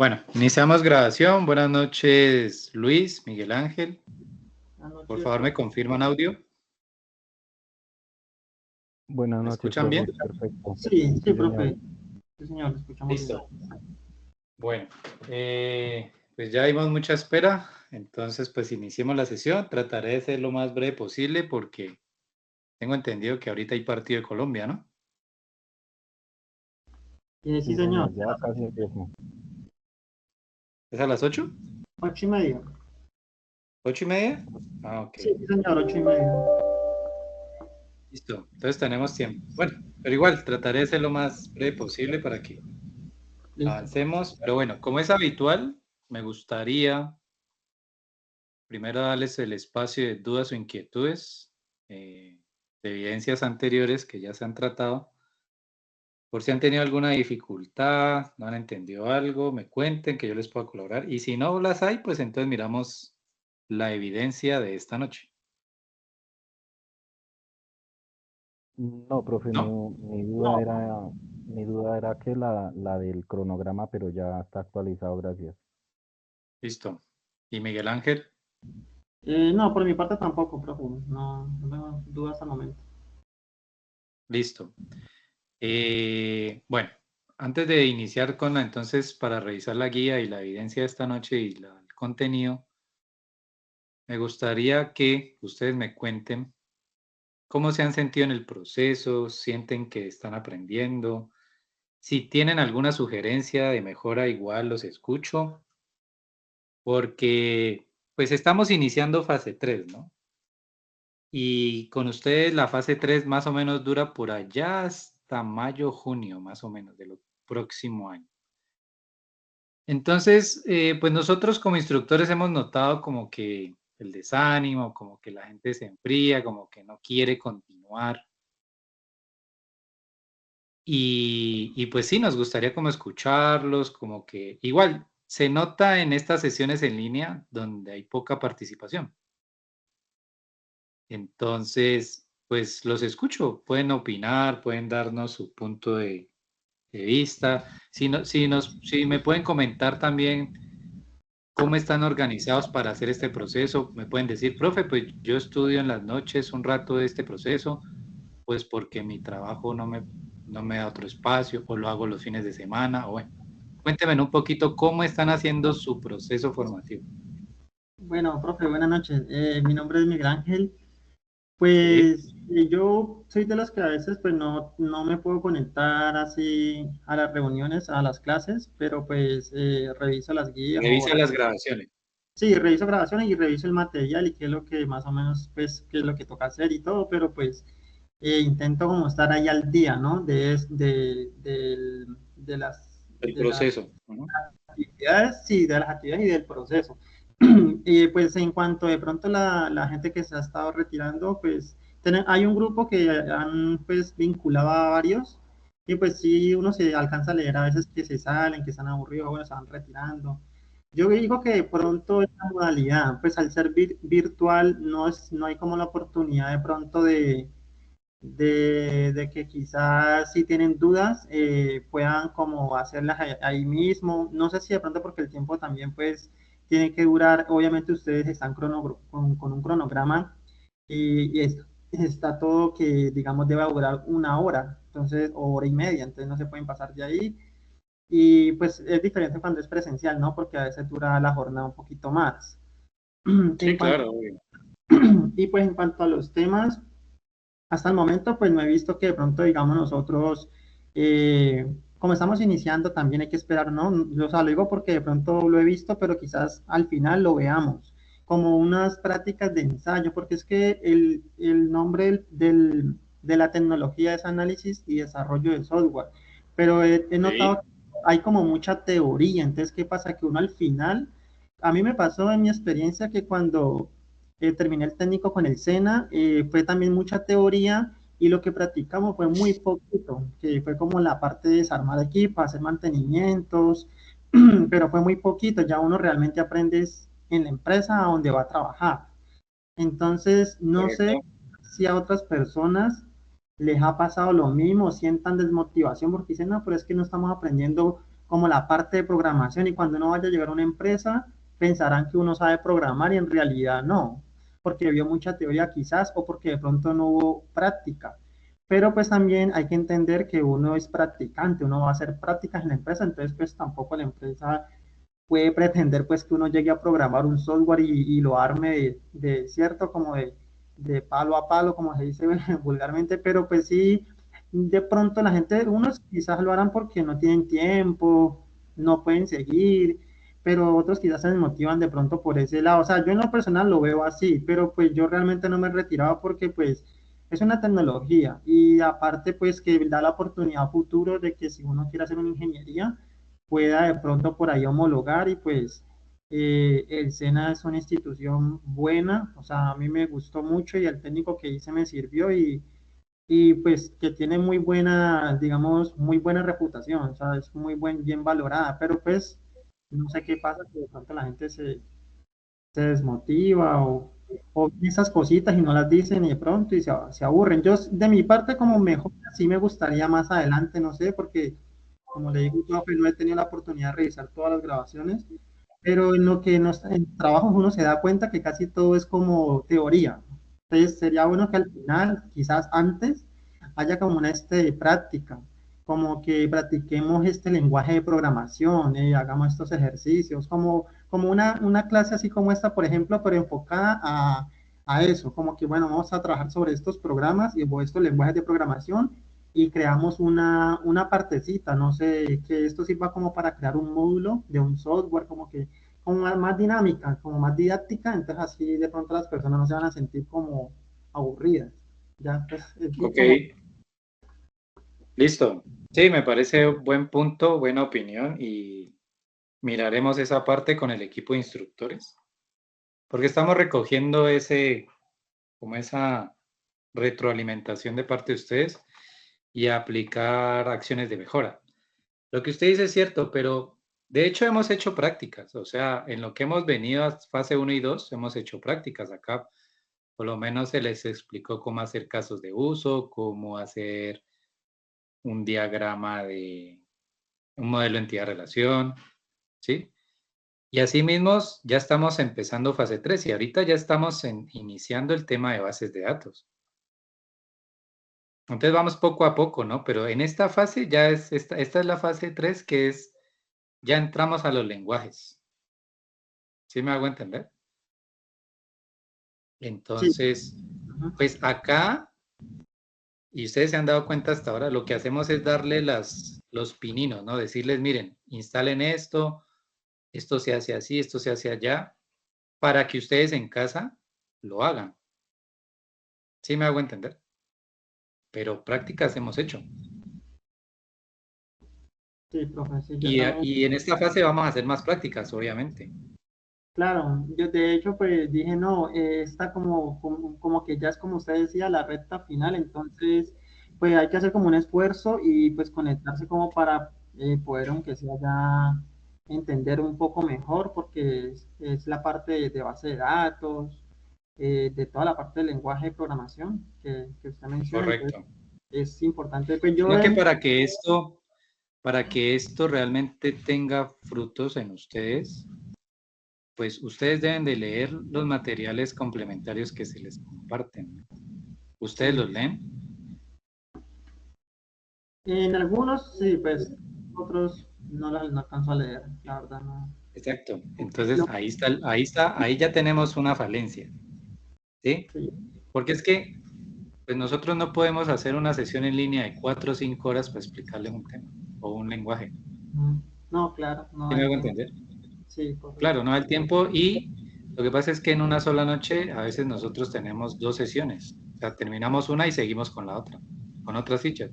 Bueno, iniciamos grabación. Buenas noches, Luis, Miguel Ángel. Buenas Por noches, favor, ¿me profe. confirman audio? Buenas ¿Me noches, escuchan bien? profe. Perfecto. Sí, Sí, profe. señor. Sí, señor, lo escuchamos bien. Listo. Bueno, pues ya dimos mucha espera, entonces pues iniciemos la sesión. Trataré de ser lo más breve posible porque tengo entendido que ahorita hay partido de Colombia, ¿no? Sí, Sí, señor. señor. Ya casi empiezo. ¿Es a las 8? 8:30. ¿8:30? Ah, ok. Sí, señor, 8:30. Listo. Entonces tenemos tiempo. Bueno, pero igual trataré de ser lo más breve posible para que Listo, profe. avancemos. Pero bueno, como es habitual, me gustaría primero darles el espacio de dudas o inquietudes, de evidencias anteriores que ya se han tratado. Por si han tenido alguna dificultad, no han entendido algo, me cuenten que yo les pueda colaborar. Y si no las hay, pues entonces miramos la evidencia de esta noche, No, profe, ¿no? mi duda era que la del cronograma, pero ya está actualizado, gracias. Listo. ¿Y Miguel Ángel? No, por mi parte tampoco, profe. No, no tengo dudas al momento. Listo. Bueno, antes de iniciar con entonces, para revisar la guía y la evidencia de esta noche y el contenido, me gustaría que ustedes me cuenten cómo se han sentido en el proceso, sienten que están aprendiendo. Si tienen alguna sugerencia de mejora, igual los escucho, porque pues estamos iniciando fase 3, ¿no? Y con ustedes la fase 3 más o menos dura por allá hasta mayo, junio, más o menos, del próximo año. Entonces, pues nosotros como instructores hemos notado como que el desánimo, como que la gente se enfría, como que no quiere continuar. Y pues sí, nos gustaría como escucharlos, como que igual se nota en estas sesiones en línea donde hay poca participación. Entonces, pues los escucho, pueden opinar, pueden darnos su punto de vista. Si, no, si me pueden comentar también cómo están organizados para hacer este proceso, me pueden decir, profe, pues yo estudio en las noches un rato de este proceso, pues porque mi trabajo no me da otro espacio, o lo hago los fines de semana, o bueno, cuéntenme un poquito cómo están haciendo su proceso formativo. Bueno, profe, buenas noches. Mi nombre es Miguel Ángel. Sí, Pues yo soy de los que a veces pues no me puedo conectar así a las reuniones, a las clases, pero pues reviso las guías o revisa las grabaciones. sí, reviso grabaciones y reviso el material y qué es lo que más o menos, pues, qué es lo que toca hacer y todo, pero pues intento como estar ahí al día, ¿no? El De las proceso, ¿no? actividades, sí, de las actividades y del proceso. Y pues en cuanto de pronto la gente que se ha estado retirando, pues hay un grupo que han pues vinculado a varios y pues sí, uno se alcanza a leer a veces que se salen, que están aburridos, bueno, se van retirando. Yo digo que de pronto esta modalidad, pues al ser virtual, no hay como la oportunidad de pronto de que quizás si tienen dudas puedan como hacerlas ahí mismo. No sé si de pronto porque el tiempo también pues tiene que durar, obviamente ustedes están con un cronograma está todo que digamos debe durar 1 hora, entonces, o hora y media, entonces no se pueden pasar de ahí. Y pues es diferente cuando es presencial, ¿no? Porque a veces dura la jornada un poquito más. En Sí, cuanto, claro, obvio. y pues en cuanto a los temas, hasta el momento, pues no he visto que de pronto, digamos, nosotros, como estamos iniciando, también hay que esperar, ¿no? O sea, lo digo porque de pronto lo he visto, pero quizás al final lo veamos como unas prácticas de ensayo, porque es que el nombre de la tecnología es análisis y desarrollo de software, pero he notado Sí, que hay como mucha teoría, entonces, ¿qué pasa? Que uno al final, a mí me pasó en mi experiencia que cuando terminé el técnico con el SENA, fue también mucha teoría y lo que practicamos fue muy poquito, que fue como la parte de desarmar equipos, hacer mantenimientos, pero fue muy poquito, ya uno realmente aprende en la empresa a donde va a trabajar. Entonces, no sé correcto. si a otras personas les ha pasado lo mismo, sientan desmotivación porque dicen, no, pero es que no estamos aprendiendo como la parte de programación, y cuando uno vaya a llegar a una empresa, pensarán que uno sabe programar y en realidad no, porque vio mucha teoría quizás o porque de pronto no hubo práctica. Pero pues también hay que entender que uno es practicante, uno va a hacer prácticas en la empresa, entonces pues tampoco la empresa puede pretender pues que uno llegue a programar un software y lo arme de cierto, como de palo a palo, como se dice vulgarmente, pero pues sí, de pronto la gente, unos quizás lo harán porque no tienen tiempo, no pueden seguir, pero otros quizás se desmotivan de pronto por ese lado. O sea, yo en lo personal lo veo así, pero pues yo realmente no me he retirado porque pues es una tecnología y aparte pues que da la oportunidad a futuro de que si uno quiere hacer una ingeniería, pueda de pronto por ahí homologar y pues el SENA es una institución buena, o sea, a mí me gustó mucho y el técnico que hice me sirvió y pues que tiene muy buena, digamos, muy buena reputación, o sea, es muy bien valorada, pero pues no sé qué pasa, que de pronto la gente se desmotiva o esas cositas y no las dicen y de pronto y se aburren. Yo de mi parte como mejor, sí me gustaría más adelante, no sé, porque como le digo, yo pues, no he tenido la oportunidad de revisar todas las grabaciones, pero en lo que en trabajos uno se da cuenta que casi todo es como teoría. Entonces sería bueno que al final, quizás antes, haya como una práctica, como que practiquemos este lenguaje de programación, hagamos estos ejercicios, como una clase así como esta, por ejemplo, pero enfocada a eso, como que bueno, vamos a trabajar sobre estos programas y o estos lenguajes de programación y creamos una partecita, no sé, que esto sirva como para crear un módulo de un software, como que como más dinámica, como más didáctica, entonces así de pronto las personas no se van a sentir como aburridas. Ya, pues, y Ok, como, listo. Sí, me parece buen punto, buena opinión y miraremos esa parte con el equipo de instructores, porque estamos recogiendo como esa retroalimentación de parte de ustedes y aplicar acciones de mejora. Lo que usted dice es cierto, pero de hecho hemos hecho prácticas, o sea, en lo que hemos venido a fase 1 y 2 hemos hecho prácticas acá. Por lo menos se les explicó cómo hacer casos de uso, cómo hacer un diagrama de un modelo entidad-relación, ¿sí? Y asimismo, ya estamos empezando fase 3 y ahorita ya estamos iniciando el tema de bases de datos. Entonces vamos poco a poco, ¿no? Pero en esta fase ya esta es la fase 3 que es, ya entramos a los lenguajes. ¿Sí me hago entender? sí, Entonces, ujú, pues acá, y ustedes se han dado cuenta hasta ahora, lo que hacemos es darle los pininos, ¿no? Decirles, miren, instalen esto se hace así, esto se hace allá, para que ustedes en casa lo hagan. ¿Sí me hago entender? Pero prácticas hemos hecho. sí, profe, sí, yo también. Y en esta fase vamos a hacer más prácticas, obviamente. Claro, yo de hecho pues dije, no, está como que ya es como usted decía, la recta final, entonces pues hay que hacer como un esfuerzo y pues conectarse como para poder, aunque sea ya entender un poco mejor, porque es la parte de base de datos, de toda la parte del lenguaje de programación que usted menciona, entonces Correcto. es importante, pues yo Sino que en, para que esto realmente tenga frutos en ustedes, pues ustedes deben de leer los materiales complementarios que se les comparten. ¿Ustedes sí, los leen? en algunos sí, pues otros no alcanzo a leer, la verdad no. Exacto. Entonces No, ahí ya tenemos una falencia, ¿sí? sí. Porque es que pues nosotros no podemos hacer una sesión en línea de 4 o 5 horas para explicarles un tema o un lenguaje. Mm, no, claro, no ¿Sí me hay hago tiempo. entender? Sí, correcto. Claro, no da el tiempo y lo que pasa es que en una sola noche a veces nosotros tenemos 2 sesiones. O sea, terminamos una y seguimos con la otra, con otras fichas.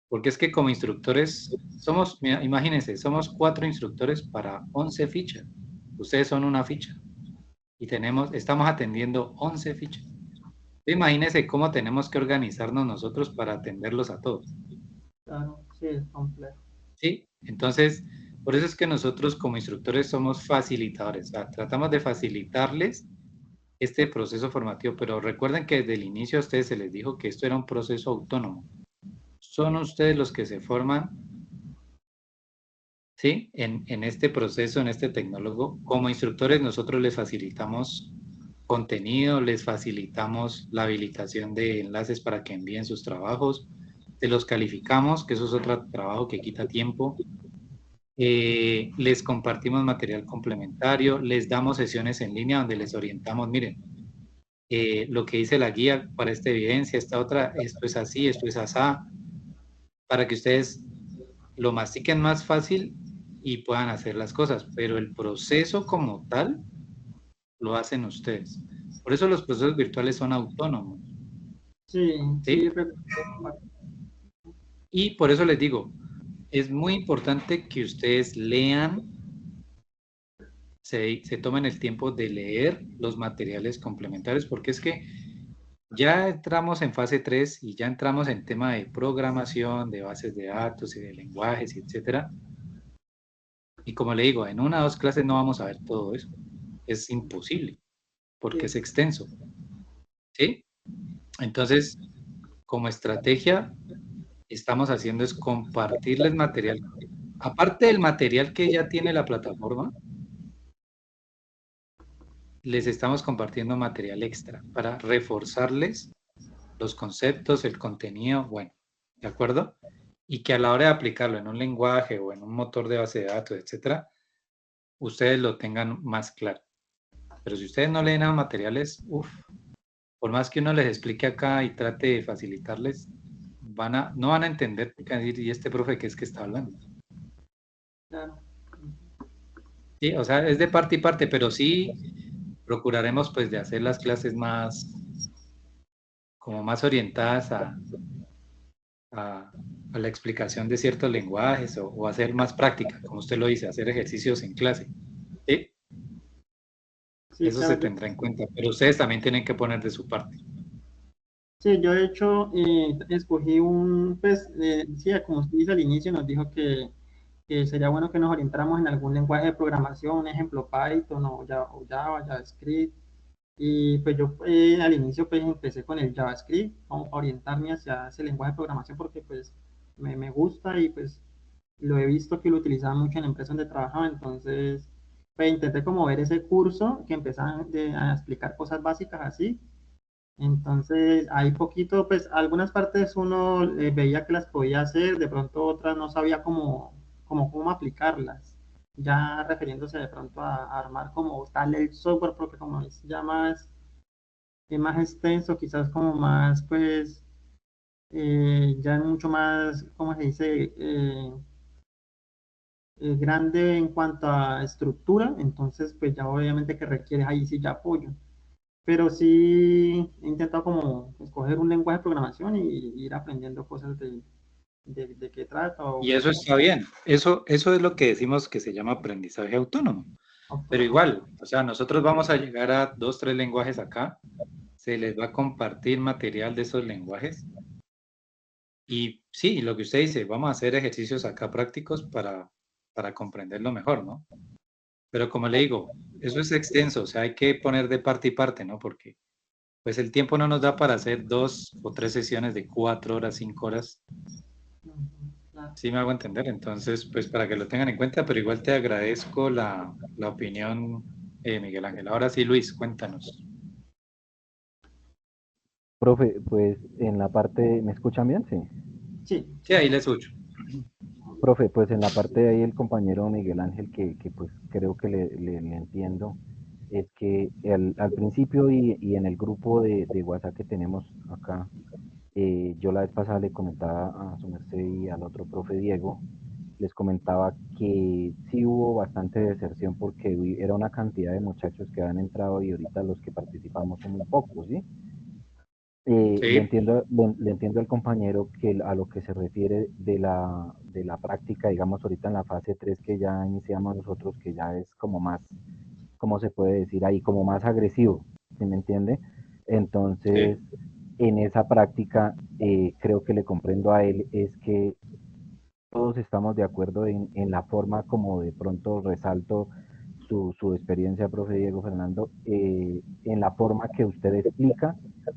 Porque es que como instructores somos, mira, imagínense, somos 4 instructores para 11 fichas. Ustedes son una ficha y estamos atendiendo 11 fichas. Imagínense cómo tenemos que organizarnos nosotros para atenderlos a todos. Claro, sí, es complejo. ¿Sí? Entonces, por eso es que nosotros como instructores somos facilitadores. O sea, tratamos de facilitarles este proceso formativo, pero recuerden que desde el inicio a ustedes se les dijo que esto era un proceso autónomo. Son ustedes los que se forman ¿sí? En este proceso, en este tecnólogo, como instructores nosotros les facilitamos contenido, les facilitamos la habilitación de enlaces para que envíen sus trabajos, se los calificamos, que eso es otro trabajo que quita tiempo, les compartimos material complementario, les damos sesiones en línea donde les orientamos, miren, lo que dice la guía para esta evidencia, esta otra, esto es así, esto es asá, para que ustedes lo mastiquen más fácil y puedan hacer las cosas, pero el proceso como tal lo hacen ustedes. Por eso los procesos virtuales son autónomos, Sí, sí, ¿sí? Y por eso les digo, es muy importante que ustedes lean, se tomen el tiempo de leer los materiales complementarios, porque es que ya entramos en fase 3 y ya entramos en tema de programación, de bases de datos y de lenguajes, etcétera. Y como le digo, en 1 o 2 clases no vamos a ver todo eso. Es imposible, porque es extenso, ¿sí? Entonces, como estrategia, estamos haciendo es compartirles material. Aparte del material que ya tiene la plataforma, les estamos compartiendo material extra para reforzarles los conceptos, el contenido, bueno, ¿de acuerdo? Y que a la hora de aplicarlo en un lenguaje o en un motor de base de datos, etcétera, ustedes lo tengan más claro. Pero si ustedes no leen esos materiales, por más que uno les explique acá y trate de facilitarles, no van a entender, porque van a decir, ¿y este profe qué es que está hablando? claro. Sí, o sea, es de parte y parte, pero sí procuraremos pues de hacer las clases más, como más orientadas a la explicación de ciertos lenguajes o hacer más práctica, como usted lo dice, hacer ejercicios en clase. ¿Sí? Sí, Eso se claro. tendrá en cuenta, pero ustedes también tienen que poner de su parte. Sí, yo de hecho escogí pues, sí, como usted dice al inicio, nos dijo que sería bueno que nos orientáramos en algún lenguaje de programación, un ejemplo Python o Java, JavaScript. Y pues yo al inicio pues empecé con el JavaScript, como para orientarme hacia ese lenguaje de programación porque pues me gusta y pues lo he visto que lo utilizaban mucho en la empresa donde trabajaba, entonces pues intenté como ver ese curso que empezaban a explicar cosas básicas así. Entonces, ahí poquito, pues algunas partes uno veía que las podía hacer, de pronto otras no sabía cómo aplicarlas, ya refiriéndose de pronto a armar como tal el software, porque como es ya más extenso, quizás como más, pues, ya mucho más, ¿cómo se dice? Grande en cuanto a estructura, entonces pues ya obviamente que requiere ahí sí ya apoyo. Pero sí he intentado como escoger un lenguaje de programación y ir aprendiendo cosas de qué trata Y eso está bien. Eso es lo que decimos que se llama aprendizaje autónomo. Pero igual, o sea, nosotros vamos a llegar a 2, 3 lenguajes acá, se les va a compartir material de esos lenguajes. Y sí, lo que usted dice, vamos a hacer ejercicios acá prácticos para comprenderlo mejor, ¿no? Pero como le digo, eso es extenso, o sea, hay que poner de parte y parte, ¿no? Porque pues el tiempo no nos da para hacer 2 o 3 sesiones de 4 horas, 5 horas. Claro. Sí me hago entender, entonces, pues para que lo tengan en cuenta, pero igual te agradezco la opinión, Miguel Ángel. Ahora sí, Luis, cuéntanos. Profe, pues en la parte, ¿me escuchan bien? Sí. Sí, Sí, ahí le escucho. Profe, pues en la parte de ahí el compañero Miguel Ángel, que pues creo que le entiendo, es que al principio y en el grupo de WhatsApp que tenemos acá, yo la vez pasada le comentaba a su merced y al otro profe Diego, les comentaba que sí hubo bastante deserción porque era una cantidad de muchachos que han entrado y ahorita los que participamos son muy pocos, ¿sí? Sí, Le entiendo al compañero que a lo que se refiere de la práctica, digamos ahorita en la fase 3 que ya iniciamos nosotros, que ya es como más, ¿cómo se puede decir ahí? Como más agresivo, ¿sí me entiende? sí. Entonces, en esa práctica, creo que le comprendo a él, es que todos estamos de acuerdo en la forma como de pronto resalto su experiencia, profe Diego Fernando, en la forma que usted explica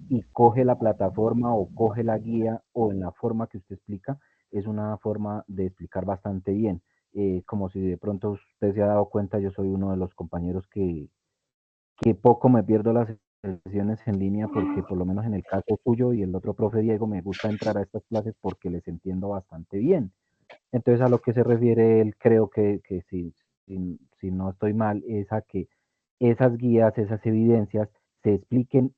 y coge la plataforma o coge la guía o en la forma que usted explica, es una forma de explicar bastante bien. como si de pronto usted se ha dado cuenta, yo soy uno de los compañeros que poco me pierdo las sesiones en línea porque por lo menos en el caso suyo y el otro profe Diego me gusta entrar a estas clases porque les entiendo bastante bien. Entonces a lo que se refiere él, creo que si no estoy mal, es a que esas guías, esas evidencias se expliquen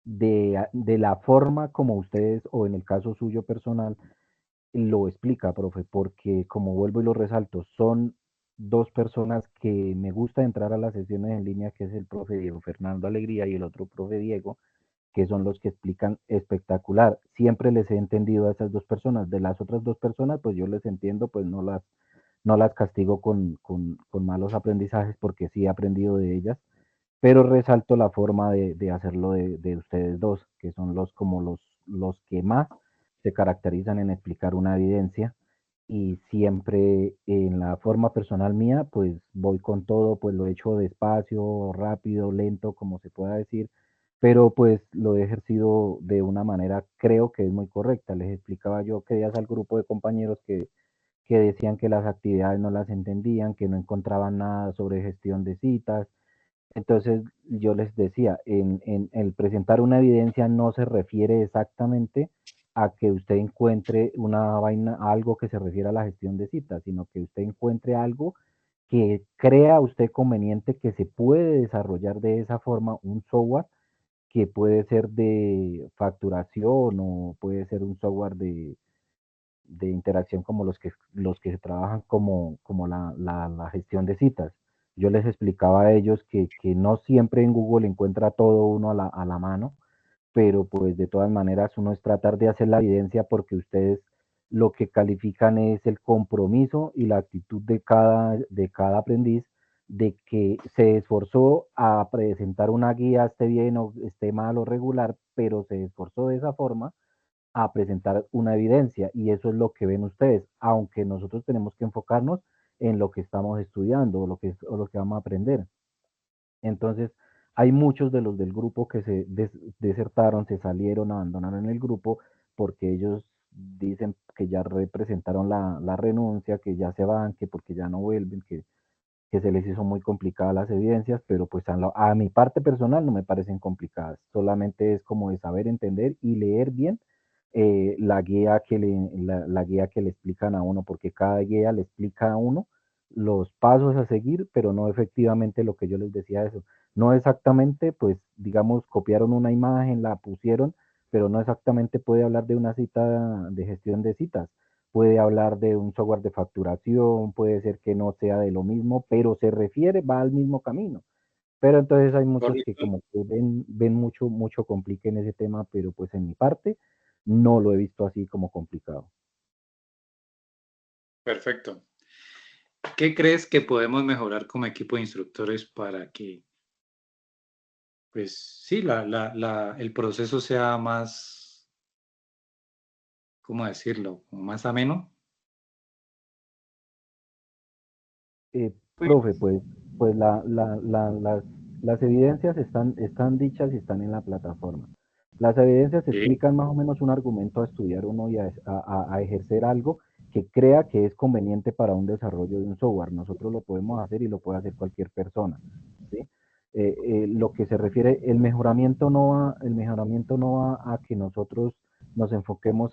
de la forma como ustedes, o en el caso suyo personal, lo explica, profe, porque como vuelvo y lo resalto, son dos personas que me gusta entrar a las sesiones en línea, que es el profe Diego Fernando Alegría y el otro profe Diego, que son los que explican espectacular. Siempre les he entendido a esas dos personas. De las otras dos personas, pues yo les entiendo, pues no las castigo con malos aprendizajes porque sí he aprendido de ellas, pero resalto la forma de hacerlo de ustedes dos, que son como los que más se caracterizan en explicar una evidencia, y siempre en la forma personal mía, pues voy con todo, pues lo he hecho despacio, rápido, lento, como se pueda decir, pero pues lo he ejercido de una manera, creo que es muy correcta. Les explicaba yo que días al grupo de compañeros que decían que las actividades no las entendían, que no encontraban nada sobre gestión de citas. Entonces yo les decía, en el presentar una evidencia no se refiere exactamente a que usted encuentre una vaina, algo que se refiere a la gestión de citas, sino que usted encuentre algo que crea usted conveniente que se puede desarrollar de esa forma un software que puede ser de facturación o puede ser un software de interacción como los que se trabajan como la gestión de citas. Yo les explicaba a ellos que no siempre en Google encuentra todo uno a la mano, pero pues de todas maneras uno es tratar de hacer la evidencia porque ustedes lo que califican es el compromiso y la actitud de cada aprendiz, de que se esforzó a presentar una guía, esté bien o esté mal o regular, pero se esforzó de esa forma a presentar una evidencia, y eso es lo que ven ustedes, aunque nosotros tenemos que enfocarnos en lo que estamos estudiando o lo que vamos a aprender. Entonces, hay muchos de los del grupo que se desertaron, se salieron, abandonaron el grupo porque ellos dicen que ya representaron la renuncia, que ya se van, que porque ya no vuelven, que se les hizo muy complicadas las evidencias, pero pues a mi parte personal no me parecen complicadas, solamente es como de saber entender y leer bien la guía que le explican a uno, porque cada guía le explica a uno los pasos a seguir, pero no efectivamente lo que yo les decía eso. No exactamente, pues digamos, copiaron una imagen, la pusieron, pero no exactamente puede hablar de una cita de gestión de citas. Puede hablar de un software de facturación, puede ser que no sea de lo mismo, pero se refiere, va al mismo camino. Pero entonces hay muchos que Correcto. como que ven mucho complique en ese tema, pero pues en mi parte no lo he visto así como complicado. Perfecto. ¿Qué crees que podemos mejorar como equipo de instructores para que, pues sí, el proceso sea más, ¿cómo decirlo? Como más ameno? Pues, Profe, pues las evidencias están dichas y están en la plataforma. Las evidencias Sí. explican más o menos un argumento a estudiar uno y a ejercer algo que crea que es conveniente para un desarrollo de un software. Nosotros lo podemos hacer y lo puede hacer cualquier persona, ¿sí? Lo que se refiere, el mejoramiento no va a que nosotros nos enfoquemos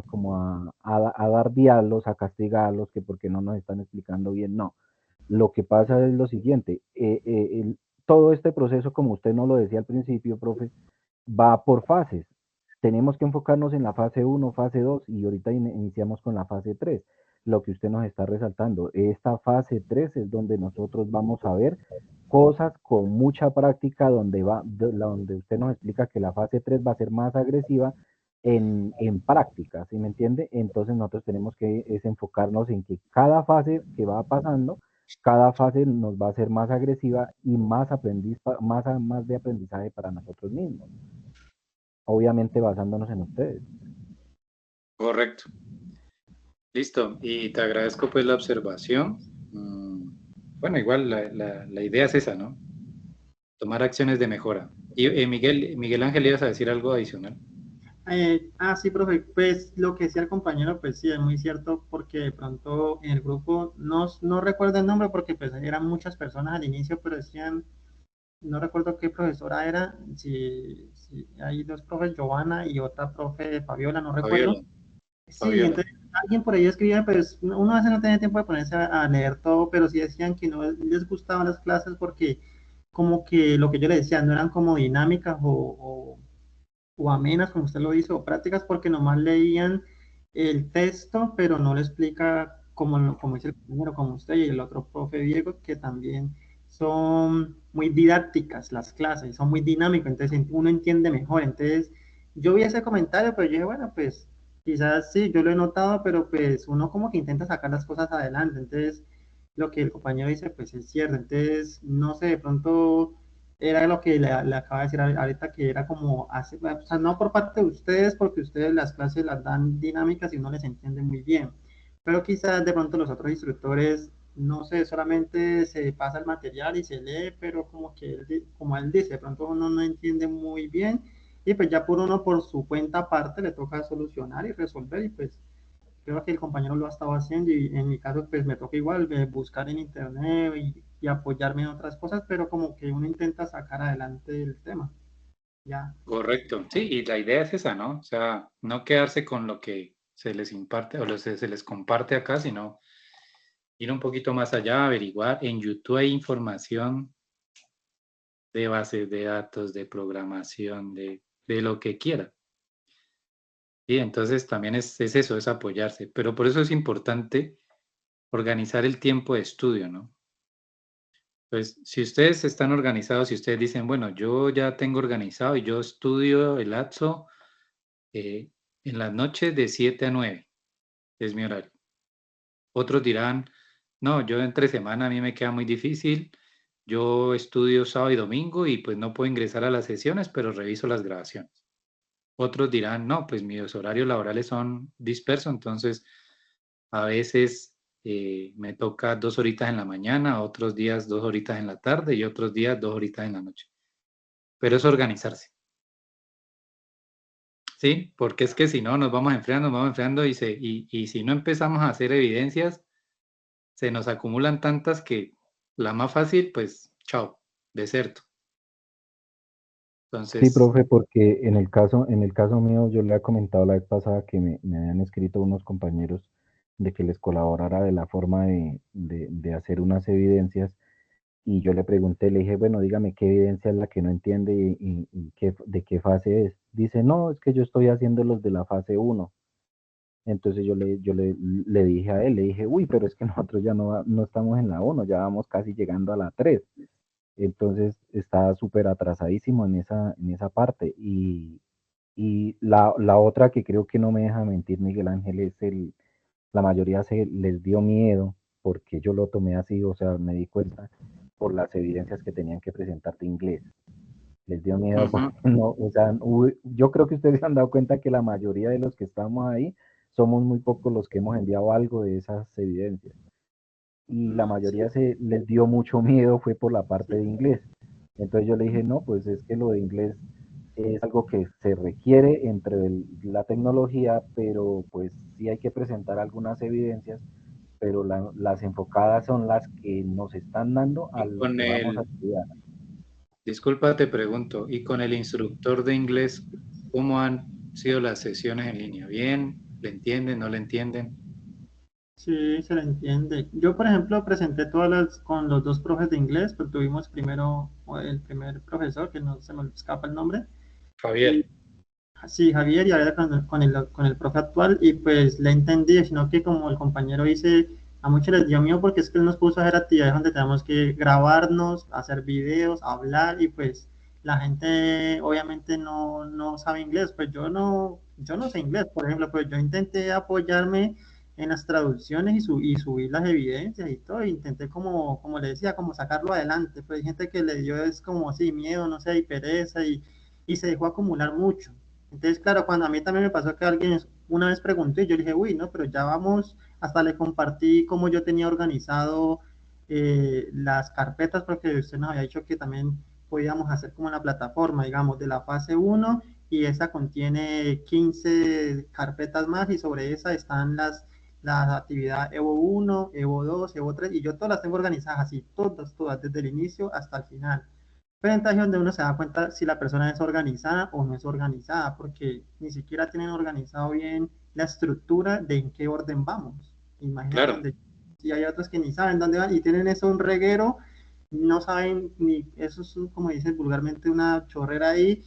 como a dar diálogos, a castigarlos, que porque no nos están explicando bien, no. Lo que pasa es lo siguiente, todo este proceso, como usted nos lo decía al principio, profe, va por fases. Tenemos que enfocarnos en la fase uno, fase 2, y ahorita iniciamos con la fase 3. Lo que usted nos está resaltando, esta fase 3 es donde nosotros vamos a ver cosas con mucha práctica, donde usted nos explica que la fase 3 va a ser más agresiva en práctica, ¿sí me entiende? Entonces nosotros tenemos que enfocarnos en que cada fase que va pasando, cada fase nos va a ser más agresiva y más de aprendizaje para nosotros mismos, obviamente basándonos en ustedes. Correcto. Listo. Y te agradezco pues la observación. Bueno, igual la idea es esa, ¿no? Tomar acciones de mejora. Y Miguel Ángel, ¿ibas a decir algo adicional? Sí, profe, pues lo que decía el compañero, pues sí, es muy cierto, porque de pronto en el grupo, no recuerdo el nombre porque pues eran muchas personas al inicio, pero decían, no recuerdo qué profesora era, si hay dos profes, Giovanna y otra profe, Fabiola, no recuerdo. Fabiola, Sí, Fabiola. entonces alguien por ahí escribía, pues uno a veces no tenía tiempo de ponerse a leer todo, pero sí decían que no les gustaban las clases porque como que lo que yo le decía, no eran como dinámicas o amenas, como usted lo dice, o prácticas, porque nomás leían el texto, pero no le explica como dice el primero, como usted y el otro profe Diego, que también son muy didácticas las clases, son muy dinámicas, entonces uno entiende mejor. Entonces, yo vi ese comentario, pero yo dije, bueno, pues quizás sí, yo lo he notado, pero pues uno como que intenta sacar las cosas adelante. Entonces, lo que el compañero dice, pues es cierto. Entonces, no sé, de pronto era lo que le acaba de decir ahorita, que era como, o sea, no por parte de ustedes, porque ustedes las clases las dan dinámicas y no les entiende muy bien, pero quizás de pronto los otros instructores, no sé, solamente se pasa el material y se lee, pero como que, como él dice, de pronto uno no entiende muy bien, y pues ya por uno, por su cuenta aparte, le toca solucionar y resolver, y pues creo que el compañero lo ha estado haciendo y en mi caso pues me toca igual buscar en internet y apoyarme en otras cosas, pero como que uno intenta sacar adelante el tema. Ya. Correcto. Sí, y la idea es esa, ¿no? O sea, no quedarse con lo que se les imparte o se les comparte acá, sino ir un poquito más allá, averiguar. En YouTube hay información de bases de datos, de programación, de lo que quiera. Y entonces también es eso, es apoyarse. Pero por eso es importante organizar el tiempo de estudio, ¿no? Pues si ustedes están organizados, si ustedes dicen, bueno, yo ya tengo organizado y yo estudio el ATSO en las noches de 7 a 9, es mi horario. Otros dirán, no, yo entre semana a mí me queda muy difícil, yo estudio sábado y domingo y pues no puedo ingresar a las sesiones, pero reviso las grabaciones. Otros dirán, no, pues mis horarios laborales son dispersos, entonces a veces me toca 2 horitas en la mañana, otros días 2 horitas en la tarde y otros días 2 horitas en la noche. Pero es organizarse, ¿sí? Porque es que si no, nos vamos enfriando y si no empezamos a hacer evidencias, se nos acumulan tantas que la más fácil, pues, chao, deserto. Sí, Entonces, profe, porque en el caso mío, yo le he comentado la vez pasada que me habían escrito unos compañeros de que les colaborara de la forma de hacer unas evidencias y yo le pregunté, le dije, bueno, dígame qué evidencia es la que no entiende y de qué fase es. Dice, no, es que yo estoy haciendo los de la fase uno. Entonces le dije a él, le dije, uy, pero es que nosotros ya no estamos en la uno, ya vamos casi llegando a la 3. Entonces está súper atrasadísimo en esa parte. Y la otra que creo que no me deja mentir Miguel Ángel es la mayoría se les dio miedo porque yo lo tomé así, o sea, me di cuenta por las evidencias que tenían que presentar de inglés. Les dio miedo ujú, porque no, o sea, yo creo que ustedes se han dado cuenta que la mayoría de los que estamos ahí somos muy pocos los que hemos enviado algo de esas evidencias. Y la Sí, mayoría se les dio mucho miedo fue por la parte de sí. inglés. Entonces yo le dije, no, pues es que lo de inglés es algo que se requiere entre la tecnología, pero pues sí hay que presentar algunas evidencias, pero las enfocadas son las que nos están dando a y lo con que vamos a el, estudiar. disculpa, te pregunto, y con el instructor de inglés, ¿cómo han sido las sesiones en línea? ¿Bien? ¿Le entienden? ¿No le entienden? Sí, se le entiende. Yo, por ejemplo, presenté todas con los dos profes de inglés, pues tuvimos primero el primer profesor, que no se me escapa el nombre, y Javier. sí, Javier, y ahora con el profe actual, y pues le entendí, sino que como el compañero dice, a muchos les dio miedo porque es que él nos puso a hacer actividades donde tenemos que grabarnos, hacer videos, hablar, y pues la gente obviamente no sabe inglés, pues yo no sé inglés, por ejemplo, pues yo intenté apoyarme en las traducciones y subir las evidencias y todo, intenté como le decía, como sacarlo adelante, pues hay gente que le dio es como así miedo, no sé, y pereza, y se dejó acumular mucho. Entonces, claro, cuando a mí también me pasó que alguien una vez preguntó y yo le dije, uy, no, pero ya vamos, hasta le compartí cómo yo tenía organizado las carpetas, porque usted nos había dicho que también podíamos hacer como una plataforma, digamos, de la fase uno y esa contiene 15 carpetas más y sobre esa están las actividades Evo 1, Evo 2, Evo 3 y yo todas las tengo organizadas así, todas, desde el inicio hasta el final. Pero entonces es donde uno se da cuenta si la persona es organizada o no es organizada, porque ni siquiera tienen organizado bien la estructura de en qué orden vamos. Imagínate Claro, donde, si hay otros que ni saben dónde van y tienen eso un reguero, no saben ni, eso es como dice vulgarmente una chorrera ahí,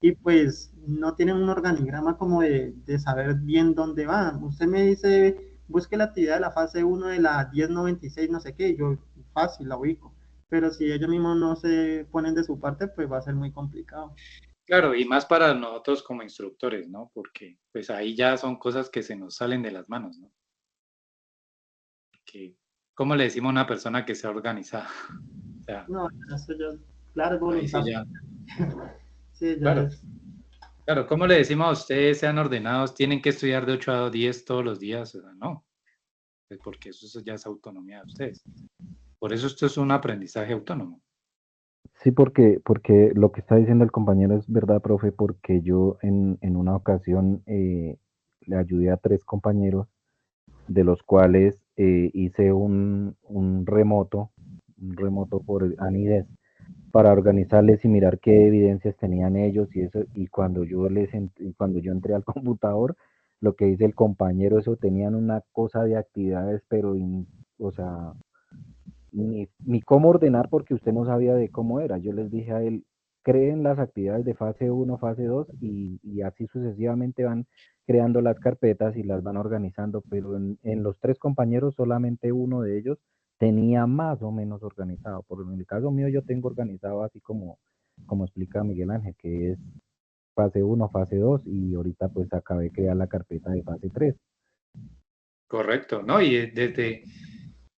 y pues no tienen un organigrama como de saber bien dónde van. Usted me dice, busque la actividad de la fase uno de la 1096 no sé qué, y yo fácil la ubico, pero si ellos mismos no se ponen de su parte, pues va a ser muy complicado. claro, y más para nosotros como instructores, ¿no? Porque pues ahí ya son cosas que se nos salen de las manos, ¿no? Que, ¿cómo le decimos a una persona que sea organizada? O sea, No, eso ya, claro, es ahí sí voluntad. ya, Sí, ya claro, es. claro, ¿cómo le decimos a ustedes sean ordenados, tienen que estudiar de 8 a 10 todos los días? O sea, no, pues porque eso ya es autonomía de ustedes. Por eso esto es un aprendizaje autónomo. Sí, porque lo que está diciendo el compañero es verdad, profe, porque yo en una ocasión le ayudé a 3 compañeros, de los cuales hice un remoto por Anides, para organizarles y mirar qué evidencias tenían ellos y eso, y cuando yo entré al computador, lo que dice el compañero, eso tenían una cosa de actividades, pero o sea, ni cómo ordenar porque usted no sabía de cómo era. Yo les dije a él, creen las actividades de fase uno, fase 2 y así sucesivamente van creando las carpetas y las van organizando, pero en los 3 compañeros solamente uno de ellos tenía más o menos organizado. Por en el caso mío yo tengo organizado así como explica Miguel Ángel, que es fase uno, fase 2 y ahorita pues acabé de crear la carpeta de fase 3. Correcto, ¿no? Y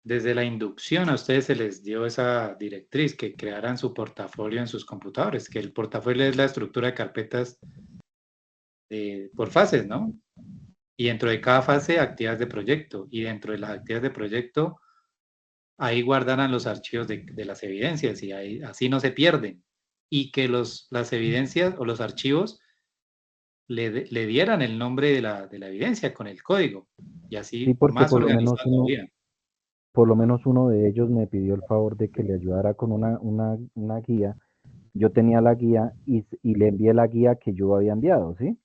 desde la inducción a ustedes se les dio esa directriz, que crearan su portafolio en sus computadores, que el portafolio es la estructura de carpetas por fases, ¿no? Y dentro de cada fase, actividades de proyecto. Y dentro de las actividades de proyecto, ahí guardarán los archivos de las evidencias y ahí, así no se pierden. Y que las evidencias o los archivos le dieran el nombre de la evidencia con el código. Y Sí, así porque más organizado todavía. por lo menos uno de ellos me pidió el favor de que le ayudara con una guía. Yo tenía la guía y le envié la guía que yo había enviado, ¿sí?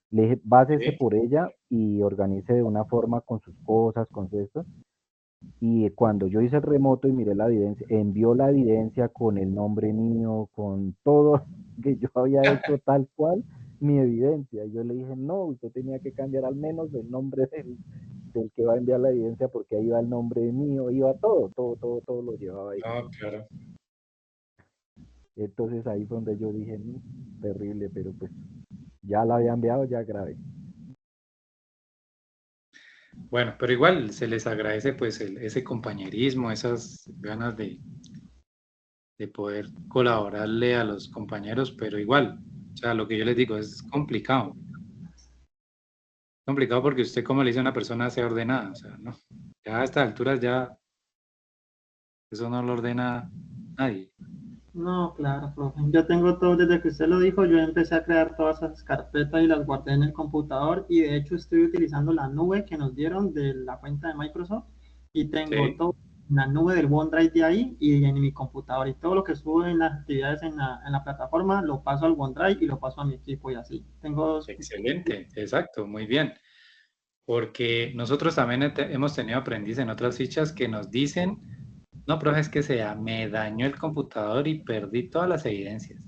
Le dije, básese Sí. por ella y organice de una forma con sus cosas, con su esto. Y cuando yo hice el remoto y miré la evidencia, envió la evidencia con el nombre mío, con todo que yo había hecho tal cual mi evidencia. Yo le dije, no, usted tenía que cambiar al menos el nombre del que va a enviar la evidencia porque ahí iba el nombre mío, iba todo lo llevaba ahí. No, claro. Entonces ahí fue donde yo dije, terrible, pero pues ya la había enviado, ya grave. Bueno, pero igual se les agradece pues ese compañerismo, esas ganas de poder colaborarle a los compañeros, pero igual, o sea, lo que yo les digo es complicado. Complicado porque usted, como le dice a una persona, sea ordenada, o sea, no. Ya a estas alturas ya eso no lo ordena nadie. No, claro, profe. Yo tengo todo, desde que usted lo dijo, yo empecé a crear todas esas carpetas y las guardé en el computador y de hecho estoy utilizando la nube que nos dieron de la cuenta de Microsoft y tengo Sí, todo en la nube del OneDrive de ahí y en mi computador y todo lo que subo en las actividades en la plataforma lo paso al OneDrive y lo paso a mi equipo y así. Tengo dos. excelente, exacto, muy bien. Porque nosotros también hemos tenido aprendiz en otras fichas que nos dicen, no, profe, es que me dañó el computador y perdí todas las evidencias.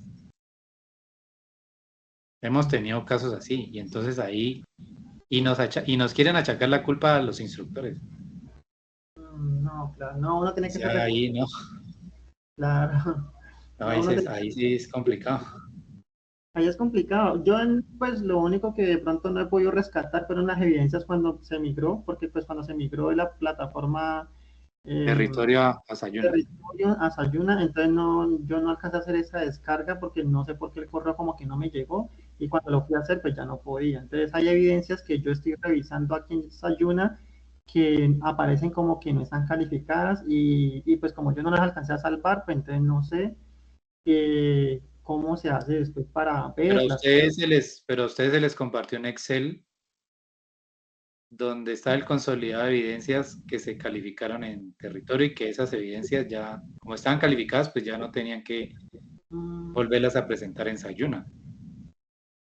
Hemos tenido casos así, y entonces ahí, y nos quieren achacar la culpa a los instructores. No, claro, no, uno tiene O que ser sea, ahí responsable, no, claro. no, No, uno tiene. ahí sí es complicado. Ahí es complicado. Yo, pues, lo único que de pronto no he podido rescatar fueron las evidencias cuando se migró, porque pues cuando se migró de la plataforma eh, Territorio a Sayuna. territorio a Sayuna, entonces no, yo no alcancé a hacer esa descarga porque no sé por qué el correo como que no me llegó y cuando lo fui a hacer pues ya no podía. Entonces hay evidencias que yo estoy revisando aquí en Sayuna que aparecen como que no están calificadas y pues como yo no las alcancé a salvar, pues entonces no sé cómo se hace después para Pero a verlas. ustedes se les compartió un Excel donde está el consolidado de evidencias que se calificaron en territorio y que esas evidencias ya, como estaban calificadas, pues ya no tenían que Mm, volverlas a presentar en Sayuna.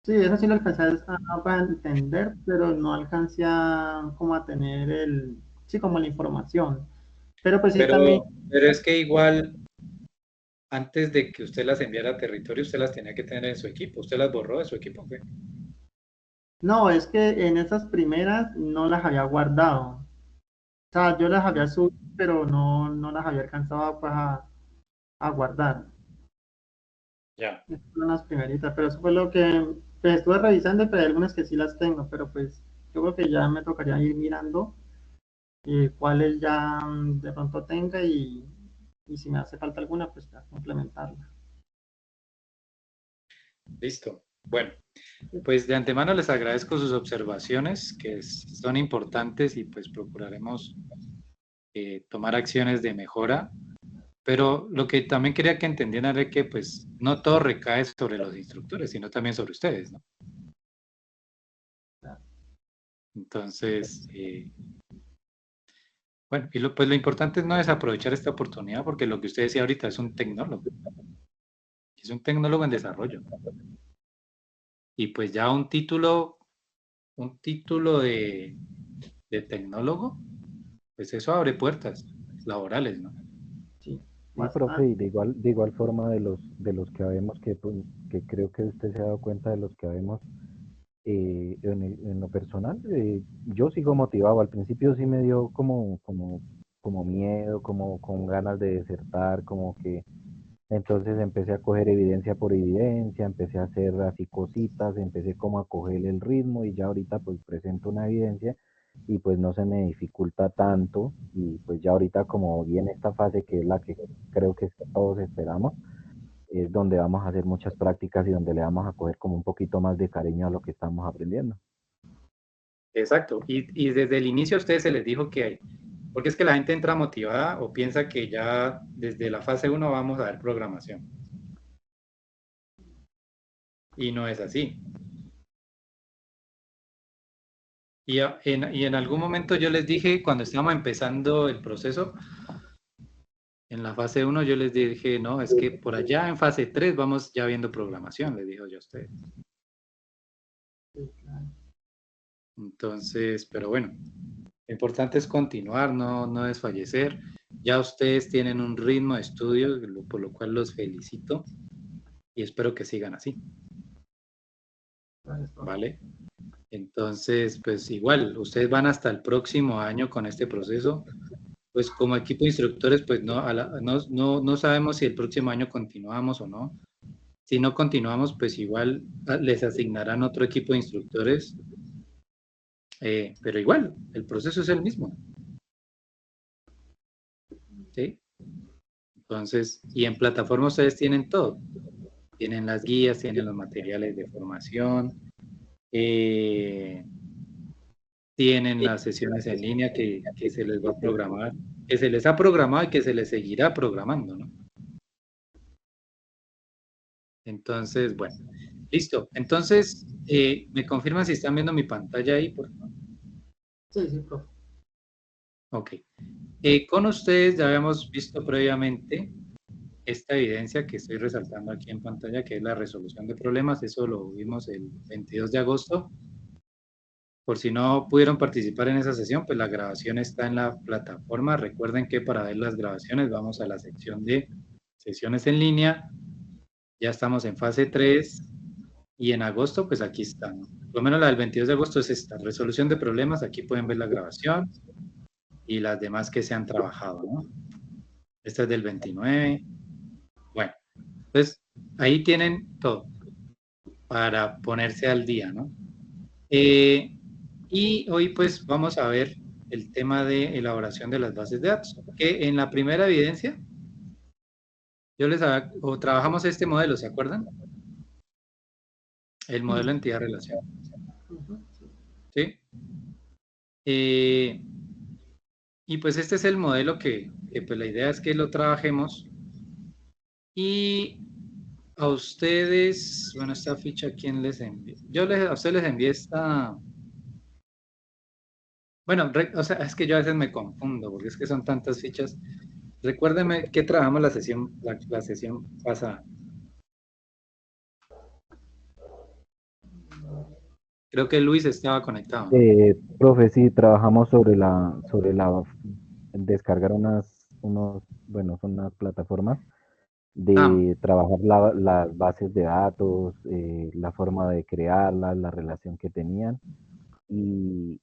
sí, eso sí lo alcancé a entender, pero no alcancé a, como a tener sí, como la información. Pero pues sí, también, Pero es que igual, antes de que usted las enviara a territorio, usted las tenía que tener en su equipo. Usted las borró de su equipo, ¿fue? no, es que en esas primeras no las había guardado. O sea, yo las había subido, pero no las había alcanzado pues, a guardar. Ya. Estas fueron las primeritas, pero eso fue lo que pues, estuve revisando, pero hay algunas que sí las tengo, pero pues yo creo que ya me tocaría ir mirando cuáles ya de pronto tenga y si me hace falta alguna, pues ya complementarla. Listo. Bueno, pues de antemano les agradezco sus observaciones, que son importantes y pues procuraremos tomar acciones de mejora. Pero lo que también quería que entendieran es que pues no todo recae sobre los instructores, sino también sobre ustedes, ¿no? Entonces, bueno, y pues lo importante no es aprovechar esta oportunidad porque lo que usted decía ahorita es un tecnólogo en desarrollo. Y pues ya un título de tecnólogo, pues eso abre puertas laborales, ¿no? Sí, Sí, profe, y bastante. de igual forma de los que habemos, pues, que creo que usted se ha dado cuenta de los que habemos en lo personal, yo sigo motivado. Al principio sí me dio como miedo, como con ganas de desertar, como que entonces empecé a coger evidencia por evidencia, empecé a hacer así cositas, empecé como a coger el ritmo y ya ahorita pues presento una evidencia y pues no se me dificulta tanto y pues ya ahorita como viene esta fase que es la que creo que todos esperamos, es donde vamos a hacer muchas prácticas y donde le vamos a coger como un poquito más de cariño a lo que estamos aprendiendo. Exacto. Y desde el inicio a ustedes se les dijo que hay, porque es que la gente entra motivada o piensa que ya desde la fase uno vamos a ver programación. Y no es así. Y en algún momento yo les dije, cuando estábamos empezando el proceso, en la fase uno yo les dije, no, es que por allá en fase 3 vamos ya viendo programación, les dijo yo a ustedes. Sí, claro. Entonces, pero bueno, lo importante es continuar, no desfallecer. Ya ustedes tienen un ritmo de estudio, por lo cual los felicito y espero que sigan así, Gracias, profe. ¿vale? Entonces, pues igual, ustedes van hasta el próximo año con este proceso. Pues como equipo de instructores, pues no sabemos si el próximo año continuamos o no. Si no continuamos, pues igual les asignarán otro equipo de instructores, pero igual, el proceso es el mismo, ¿sí? Entonces, y en plataforma ustedes tienen todo. Tienen las guías, tienen los materiales de formación, eh, tienen las sesiones en línea que se les va a programar, que se les ha programado y que se les seguirá programando, ¿no? Entonces, bueno, listo. Entonces, ¿me confirman si están viendo mi pantalla ahí, por favor? Sí, sí, profe. Ok. Con ustedes ya habíamos visto previamente esta evidencia que estoy resaltando aquí en pantalla, que es la resolución de problemas. Eso lo vimos el 22 de agosto. Por si no pudieron participar en esa sesión, pues la grabación está en la plataforma. Recuerden que para ver las grabaciones vamos a la sección de sesiones en línea. Ya estamos en fase 3 y en agosto, pues aquí está, ¿no? Por lo menos la del 22 de agosto es esta, resolución de problemas. Aquí pueden ver la grabación y las demás que se han trabajado, ¿no? Esta es del 29. Bueno, entonces ahí tienen todo para ponerse al día, ¿no? Y hoy pues vamos a ver el tema de elaboración de las bases de datos, que en la primera evidencia yo les había, o trabajamos este modelo, ¿se acuerdan? El Sí, modelo entidad-relación, ujú, ¿sí? Eh, y pues este es el modelo que pues la idea es que lo trabajemos y a ustedes, bueno, esta ficha, ¿quién les envió? A ustedes les envié esta... Bueno, o sea, es que yo a veces me confundo, porque es que son tantas fichas. Recuérdeme que trabajamos la sesión pasada. Creo que Luis estaba conectado, ¿no? Profe, sí, trabajamos sobre descargar bueno, son unas plataformas Ah, de trabajar las bases de datos, la forma de crearlas, la relación que tenían. Y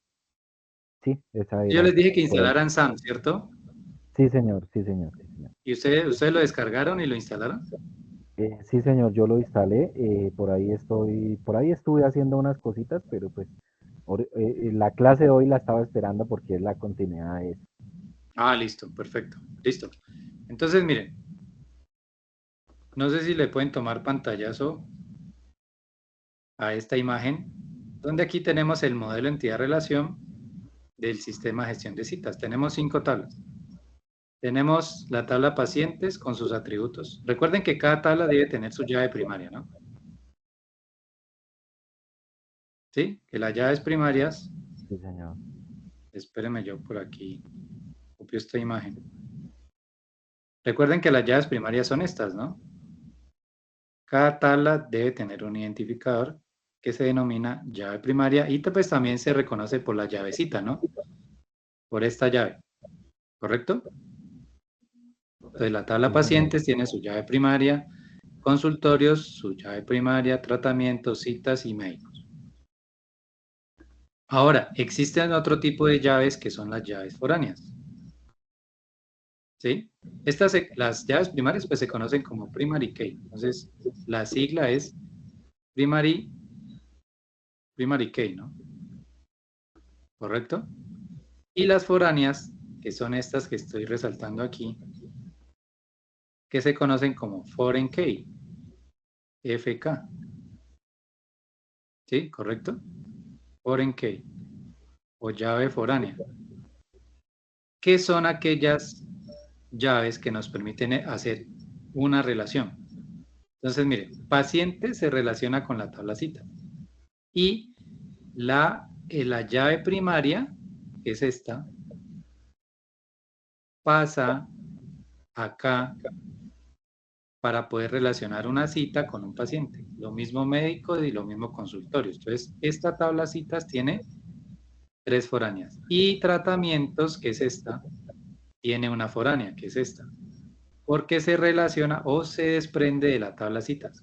sí, esa yo era les dije que por ahí. instalaran SAM, ¿cierto? Sí, señor, sí, señor, sí, señor. ¿Y ustedes lo descargaron y lo instalaron? Sí, señor, yo lo instalé, por ahí estuve haciendo unas cositas, pero pues la clase de hoy la estaba esperando porque es la continuidad de eso. Ah, listo, perfecto, listo. Entonces, miren, no sé si le pueden tomar pantallazo a esta imagen, donde aquí tenemos el modelo entidad-relación del sistema de gestión de citas. Tenemos 5 tablas. Tenemos la tabla pacientes con sus atributos. Recuerden que cada tabla debe tener su llave primaria, ¿no? ¿Sí? Que las llaves primarias, Sí, señor. espérenme yo por aquí, copio esta imagen. Recuerden que las llaves primarias son estas, ¿no? Cada tabla debe tener un identificador que se denomina llave primaria y pues también se reconoce por la llavecita, ¿no? Por esta llave, ¿correcto? Entonces la tabla Sí, señor. pacientes tiene su llave primaria, consultorios, su llave primaria, tratamientos, citas y médicos. Ahora, existen otro tipo de llaves que son las llaves foráneas. ¿Sí? Las llaves primarias pues se conocen como primary key. Entonces, la sigla es primary key, ¿no? ¿Correcto? Y las foráneas, que son estas que estoy resaltando aquí, que se conocen como foreign key, FK. ¿Sí? ¿Correcto? Foreign key o llave foránea. ¿Qué son aquellas llaves que nos permiten hacer una relación? Entonces, mire, paciente se relaciona con la tabla cita y la llave primaria, que es esta, pasa acá para poder relacionar una cita con un paciente. Lo mismo médico y lo mismo consultorio. Entonces, esta tabla citas tiene 3 foráneas. Y tratamientos, que es esta, tiene una foránea, que es esta. Porque se relaciona o se desprende de la tabla citas.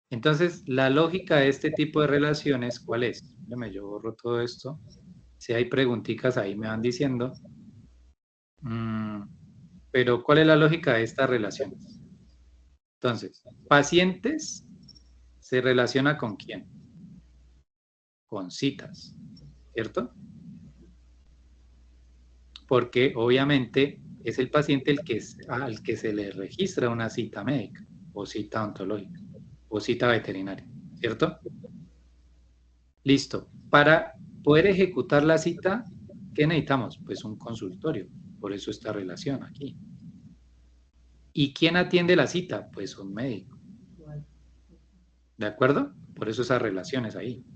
Entonces, la lógica de este tipo de relaciones, ¿cuál es? Déjame, yo borro todo esto. Si hay preguntitas ahí me van diciendo. Pero, ¿cuál es la lógica de estas relaciones? Entonces, pacientes se relaciona con quién? Con citas, ¿cierto? Porque obviamente es el paciente al que se le registra una cita médica o cita ontológica o cita veterinaria, ¿cierto? Listo. Para poder ejecutar la cita, ¿qué necesitamos? Pues un consultorio. Por eso esta relación aquí. ¿Y quién atiende la cita? Pues un médico. ¿De acuerdo? Por eso esas relaciones ahí.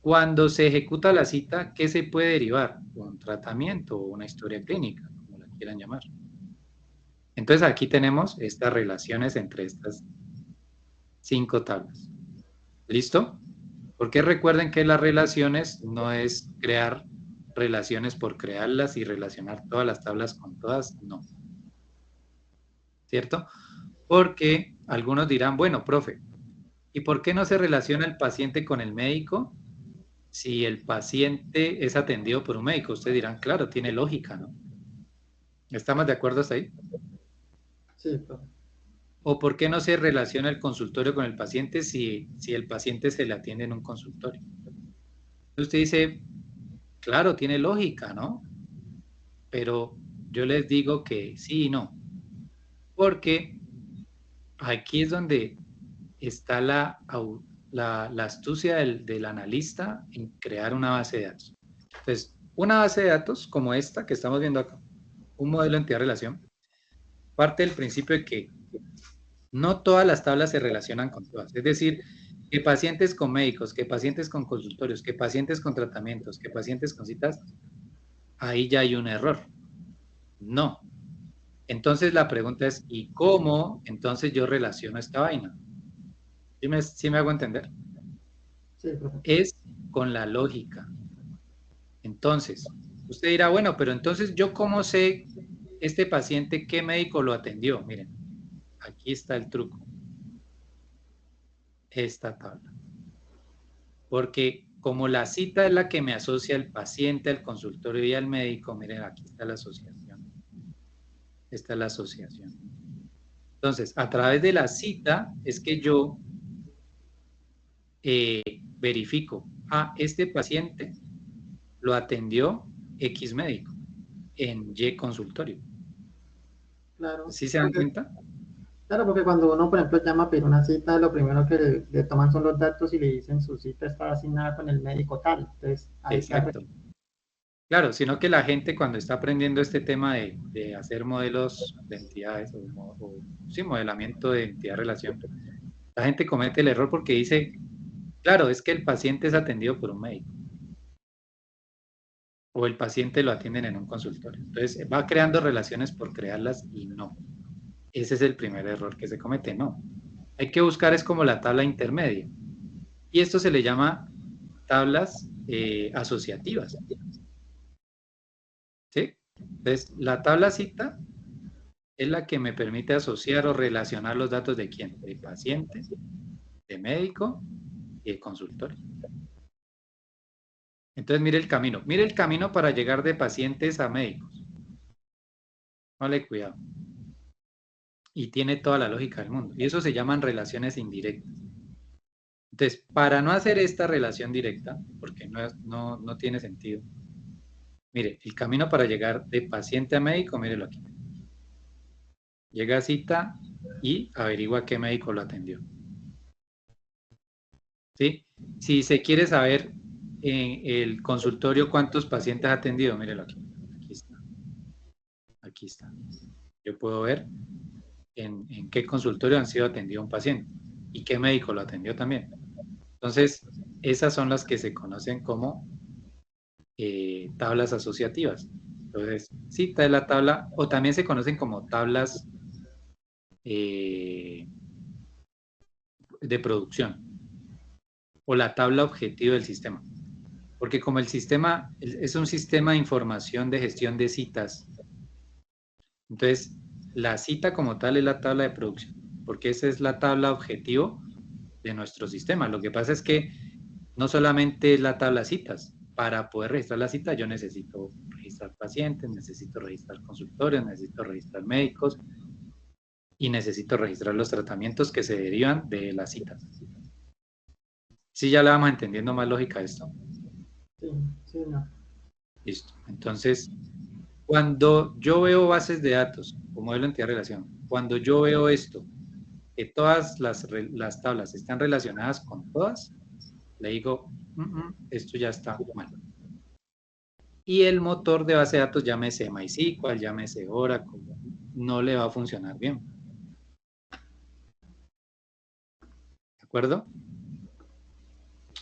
Cuando se ejecuta la cita, ¿qué se puede derivar? Un tratamiento o una historia clínica, como la quieran llamar. Entonces aquí tenemos estas relaciones entre estas 5 tablas. ¿Listo? Porque recuerden que las relaciones no es crear relaciones por crearlas y relacionar todas las tablas con todas, no. ¿Cierto? Porque algunos dirán, bueno, profe, ¿y por qué no se relaciona el paciente con el médico si el paciente es atendido por un médico? Ustedes dirán, claro, tiene lógica, ¿no? ¿Estamos de acuerdo hasta ahí? Sí, profe. ¿O por qué no se relaciona el consultorio con el paciente si el paciente se le atiende en un consultorio? Usted dice, claro, tiene lógica, ¿no? Pero yo les digo que sí y no, porque aquí es donde está la astucia del analista en crear una base de datos. Entonces, una base de datos como esta que estamos viendo acá, un modelo de entidad-relación, parte del principio de que No todas las tablas se relacionan con todas. Es decir, que pacientes con médicos, que pacientes con consultorios, que pacientes con tratamientos, que pacientes con citas, ahí ya hay un error. No. Entonces la pregunta es, ¿y cómo entonces yo relaciono esta vaina? ¿Sí me hago entender? Sí, profe. Es con la lógica. Entonces, usted dirá, bueno, pero entonces yo cómo sé este paciente qué médico lo atendió. Miren, aquí está el truco. Esta tabla. Porque como la cita es la que me asocia al paciente, al consultorio y al médico, miren, aquí está la asociación. Esta es la asociación. Entonces, a través de la cita es que yo verifico, este paciente lo atendió X médico en Y consultorio. Claro. ¿Sí se dan cuenta? Claro, porque cuando uno, por ejemplo, llama a pedir una cita, lo primero que le toman son los datos y le dicen su cita está asignada con el médico tal. Entonces, ahí se arregla. Exacto. Claro, sino que la gente cuando está aprendiendo este tema de hacer modelos de entidades sí, modelamiento de entidad-relación, la gente comete el error porque dice, claro, es que el paciente es atendido por un médico o el paciente lo atienden en un consultorio. Entonces va creando relaciones por crearlas y no. Ese es el primer error que se comete, no. Hay que buscar es como la tabla intermedia. Y esto se le llama tablas asociativas. ¿Sí? Entonces, la tabla cita es la que me permite asociar o relacionar los datos de quién, de paciente, de médico y de consultorio. Entonces, mire el camino para llegar de pacientes a médicos. Vale, cuidado. Y tiene toda la lógica del mundo. Y eso se llaman relaciones indirectas. Entonces, para no hacer esta relación directa, porque no tiene sentido, mire, el camino para llegar de paciente a médico, mírelo aquí. Llega a cita y averigua qué médico lo atendió. ¿Sí? Si se quiere saber en el consultorio cuántos pacientes ha atendido, mírelo aquí. Aquí está. Aquí está. Yo puedo ver en qué consultorio han sido atendido un paciente y qué médico lo atendió también. Entonces, esas son las que se conocen como tablas asociativas. Entonces, cita es la tabla, o también se conocen como tablas de producción, o la tabla objetivo del sistema. Porque como el sistema es un sistema de información de gestión de citas, entonces la cita como tal es la tabla de producción, porque esa es la tabla objetivo de nuestro sistema. Lo que pasa es que no solamente es la tabla citas. Para poder registrar la cita yo necesito registrar pacientes, necesito registrar consultorios, necesito registrar médicos y necesito registrar los tratamientos que se derivan de las citas. Sí, ya le vamos entendiendo más lógica a esto. Sí, sí, no. Listo. Entonces, cuando yo veo bases de datos o modelo de entidad de relación, cuando yo veo esto, que todas las tablas están relacionadas con todas, le digo, esto ya está mal. Y el motor de base de datos, llámese MySQL, llámese Oracle, no le va a funcionar bien. ¿De acuerdo?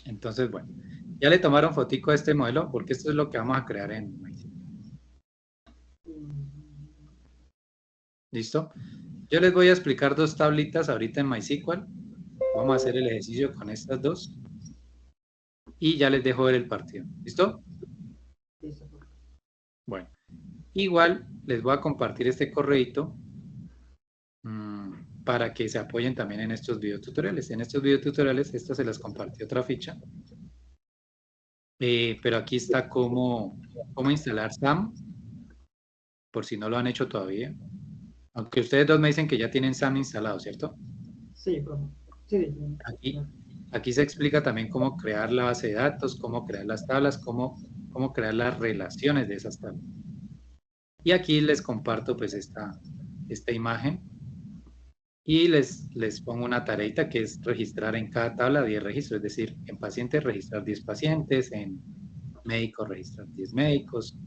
Entonces, bueno, ya le tomaron fotico a este modelo porque esto es lo que vamos a crear en MySQL. ¿Listo? Yo les voy a explicar dos tablitas ahorita en MySQL. Vamos a hacer el ejercicio con estas dos. Y ya les dejo ver el partido. ¿Listo? Listo. Bueno, igual les voy a compartir este correíto para que se apoyen también en estos videotutoriales. En estos videotutoriales, esta se las compartí otra ficha. Pero aquí está cómo instalar SAM, por si no lo han hecho todavía. Aunque ustedes dos me dicen que ya tienen SAM instalado, ¿cierto? Sí, profe. Sí, Aquí se explica también cómo crear la base de datos, cómo crear las tablas, cómo crear las relaciones de esas tablas. Y aquí les comparto pues esta imagen y les pongo una tareita que es registrar en cada tabla 10 registros, es decir, en pacientes registrar 10 pacientes, en médicos registrar 10 médicos,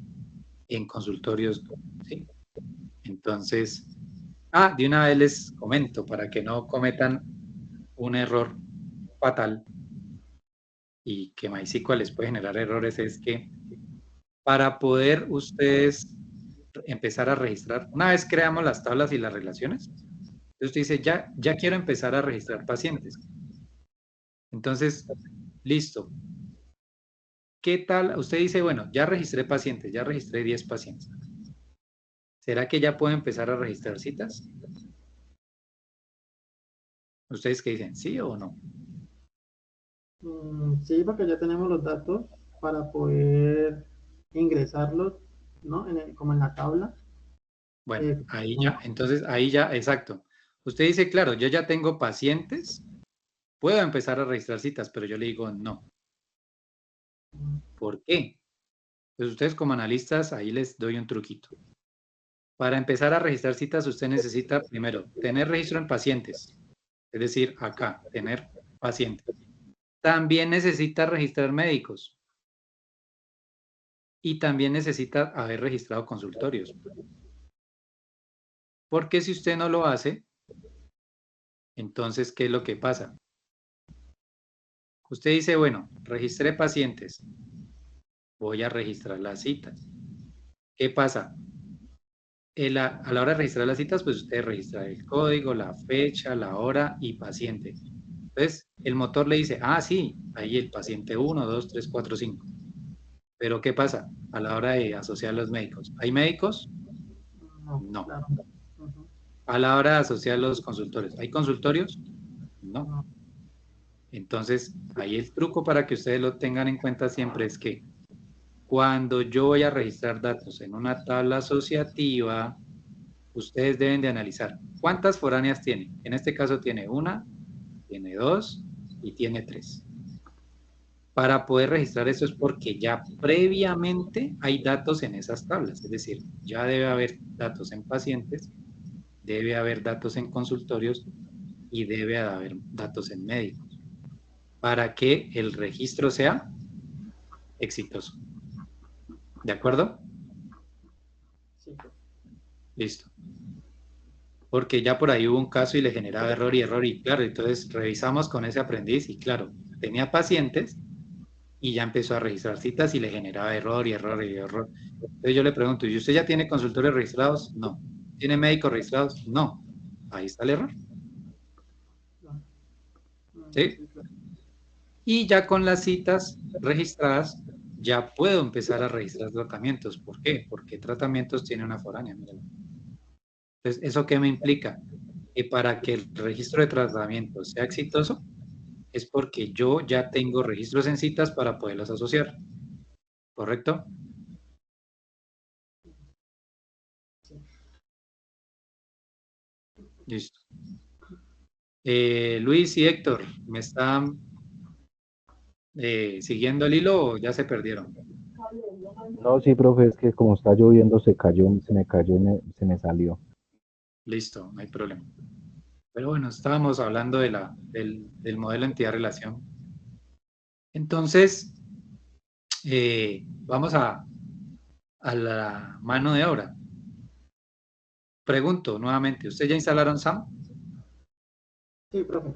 en consultorios, ¿sí? Entonces, De una vez les comento para que no cometan un error fatal y que MySQL les puede generar errores, es que para poder ustedes empezar a registrar, una vez creamos las tablas y las relaciones, entonces usted dice, ya quiero empezar a registrar pacientes. Entonces, listo. ¿Qué tal? Usted dice, bueno, ya registré pacientes, ya registré 10 pacientes. ¿Será que ya puedo empezar a registrar citas? ¿Ustedes qué dicen? ¿Sí o no? Sí, porque ya tenemos los datos para poder ingresarlos, ¿no? Como en la tabla. Bueno, Eh, ahí no. ya, entonces ahí ya, exacto. Usted dice, claro, yo ya tengo pacientes, puedo empezar a registrar citas, pero yo le digo no. ¿Por qué? Pues ustedes como analistas, ahí les doy un truquito. Para empezar a registrar citas, usted necesita primero tener registro en pacientes, es decir, acá, tener pacientes. También necesita registrar médicos y también necesita haber registrado consultorios. Porque si usted no lo hace, entonces, ¿qué es lo que pasa? Usted dice, bueno, registré pacientes, voy a registrar las citas. ¿Qué pasa? A la hora de registrar las citas, pues usted registra el código, la fecha, la hora y paciente. Entonces, el motor le dice, sí, ahí el paciente 1, 2, 3, 4, 5. Pero ¿qué pasa a la hora de asociar los médicos? ¿Hay médicos? No, No. claro. Ujú. A la hora de asociar los consultorios, ¿hay consultorios? No. No. Entonces, ahí el truco para que ustedes lo tengan en cuenta siempre es que cuando yo voy a registrar datos en una tabla asociativa, ustedes deben de analizar cuántas foráneas tiene. En este caso tiene 1, tiene 2 y tiene 3. Para poder registrar eso es porque ya previamente hay datos en esas tablas, es decir, ya debe haber datos en pacientes, debe haber datos en consultorios y debe haber datos en médicos, para que el registro sea exitoso. ¿De acuerdo? Sí, Listo. Porque ya por ahí hubo un caso y le generaba error y claro, entonces revisamos con ese aprendiz y claro, tenía pacientes y ya empezó a registrar citas y le generaba error. Entonces yo le pregunto, ¿y usted ya tiene consultorios registrados? No. ¿Tiene médicos registrados? No. Ahí está el error. claro. ¿Sí? Sí, claro. Y ya con las citas registradas, ya puedo empezar a registrar tratamientos. ¿Por qué? Porque tratamientos tiene una foránea. Míralo. Entonces, ¿eso qué me implica? Que para que el registro de tratamientos sea exitoso, es porque yo ya tengo registros en citas para poderlos asociar. ¿Correcto? Listo. Luis y Héctor, ¿me están siguiendo el hilo o ya se perdieron? No, sí, profe, es que como está lloviendo se cayó, se me cayó y se me salió. Listo, no hay problema. Pero bueno, estábamos hablando del modelo entidad-relación. Entonces, vamos a la mano de obra. Pregunto nuevamente, ¿ustedes ya instalaron SAM? Sí, profe.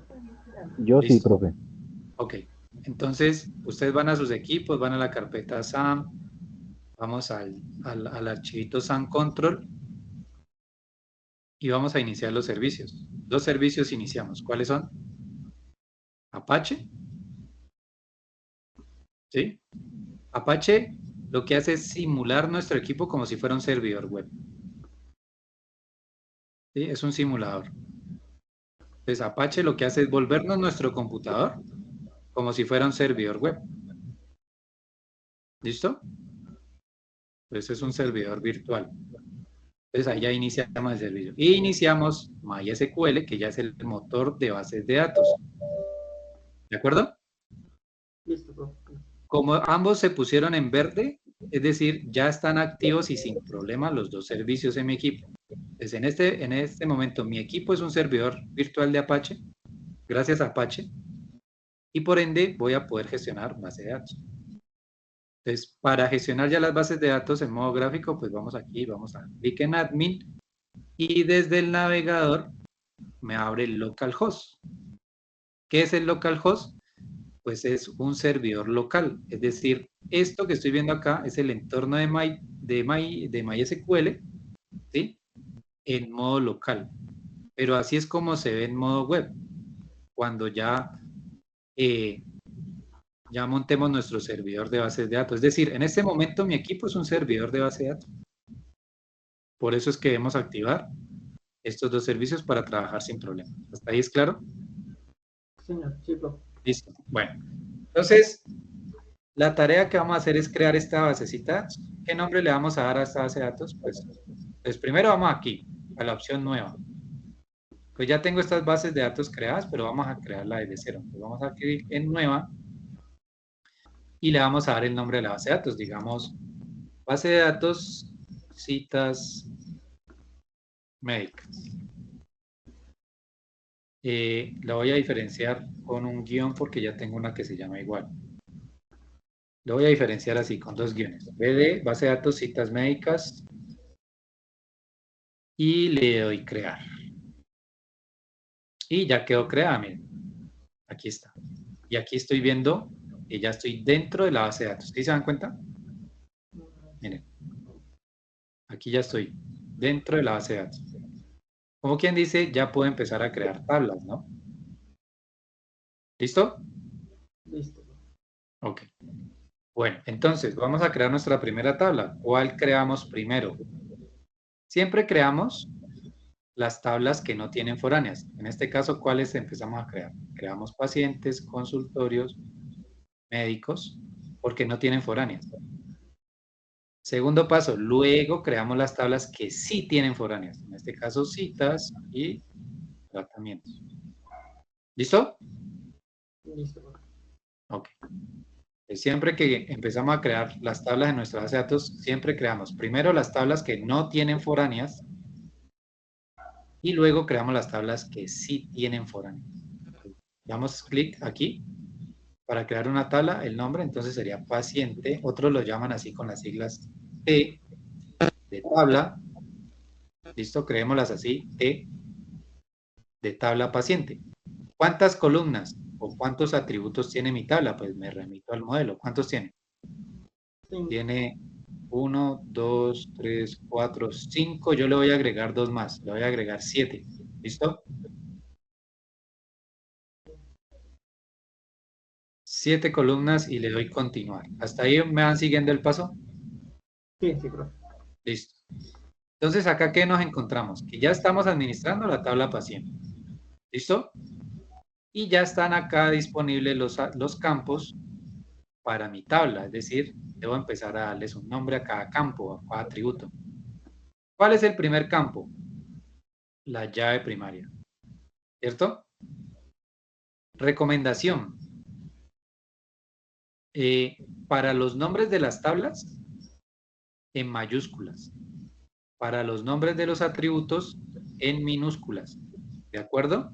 Yo sí, Listo. profe. Ok. Entonces, ustedes van a sus equipos, van a la carpeta SAM, vamos al archivito SAM Control y vamos a iniciar los servicios. Dos servicios iniciamos. ¿Cuáles son? Apache. ¿Sí? Apache lo que hace es simular nuestro equipo como si fuera un servidor web. ¿Sí? Es un simulador. Entonces, Apache lo que hace es volvernos nuestro computador como si fuera un servidor web. ¿Listo? Entonces, es un servidor virtual. Entonces, ahí ya iniciamos el servicio. Y iniciamos MySQL, que ya es el motor de bases de datos. ¿De acuerdo? Listo, profe. Como ambos se pusieron en verde, es decir, ya están activos y sin problema los dos servicios en mi equipo. Entonces, en este momento, mi equipo es un servidor virtual de Apache, gracias a Apache, y por ende voy a poder gestionar base de datos. Entonces, para gestionar ya las bases de datos en modo gráfico, pues vamos aquí, vamos a clic en Admin, y desde el navegador me abre el localhost. ¿Qué es el localhost? Pues es un servidor local, es decir, esto que estoy viendo acá es el entorno de MySQL, ¿sí? En modo local, pero así es como se ve en modo web, cuando ya montemos nuestro servidor de bases de datos. Es decir, en este momento mi equipo es un servidor de base de datos. Por eso es que debemos activar estos dos servicios para trabajar sin problema. ¿Hasta ahí es claro? Señor, sí, profe. Listo. Bueno, entonces, la tarea que vamos a hacer es crear esta basecita. ¿Qué nombre le vamos a dar a esta base de datos? Pues primero vamos aquí, a la opción nueva. Pues ya tengo estas bases de datos creadas, pero vamos a crearla desde cero. Entonces vamos a clic en nueva y le vamos a dar el nombre de la base de datos. Digamos, base de datos, citas médicas. La voy a diferenciar con un guión porque ya tengo una que se llama igual. Lo voy a diferenciar así, con dos guiones. BD, base de datos, citas médicas. Y le doy crear. Y ya quedó creada, miren. Aquí está. Y aquí estoy viendo que ya estoy dentro de la base de datos. ¿Sí se dan cuenta? Miren. Aquí ya estoy dentro de la base de datos. Como quien dice, ya puedo empezar a crear tablas, ¿no? ¿Listo? Listo. Ok. Bueno, entonces vamos a crear nuestra primera tabla. ¿Cuál creamos primero? Siempre creamos las tablas que no tienen foráneas. En este caso, ¿cuáles empezamos a crear? Creamos pacientes, consultorios, médicos, porque no tienen foráneas. Segundo paso, luego creamos las tablas que sí tienen foráneas. En este caso, citas y tratamientos. ¿Listo? Listo. Ok. Siempre que empezamos a crear las tablas en nuestra base de datos, siempre creamos primero las tablas que no tienen foráneas y luego creamos las tablas que sí tienen foráneas. Damos clic aquí para crear una tabla, el nombre entonces sería paciente, otros lo llaman así con las siglas T de tabla, listo, creémoslas así, T de tabla paciente. ¿Cuántas columnas o cuántos atributos tiene mi tabla? Pues me remito al modelo. ¿Cuántos tiene? Sí. Tiene 1, 2, 3, 4, 5. Yo le voy a agregar dos más. Le voy a agregar 7. ¿Listo? 7 columnas y le doy continuar. ¿Hasta ahí me van siguiendo el paso? Sí, sí, profe. Listo. Entonces, ¿acá qué nos encontramos? Que ya estamos administrando la tabla paciente. ¿Listo? Y ya están acá disponibles los campos para mi tabla. Es decir, debo empezar a darles un nombre a cada campo, a cada atributo. ¿Cuál es el primer campo? La llave primaria. ¿Cierto? Recomendación. Para los nombres de las tablas, en mayúsculas. Para los nombres de los atributos, en minúsculas. ¿De acuerdo?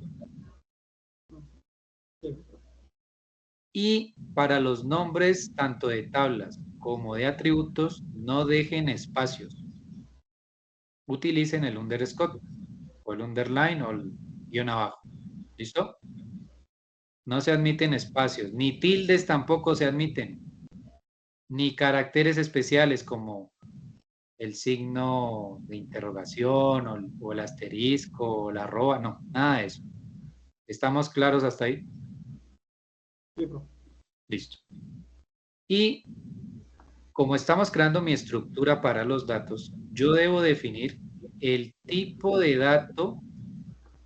Sí. Y para los nombres tanto de tablas como de atributos, no dejen espacios. Utilicen el underscore o el underline o el guión abajo. ¿Listo? No se admiten espacios, ni tildes tampoco se admiten, ni caracteres especiales como el signo de interrogación o el asterisco o la arroba, no, nada de eso. ¿Estamos claros hasta ahí? Sí, profe. Listo. Y como estamos creando mi estructura para los datos, yo debo definir el tipo de dato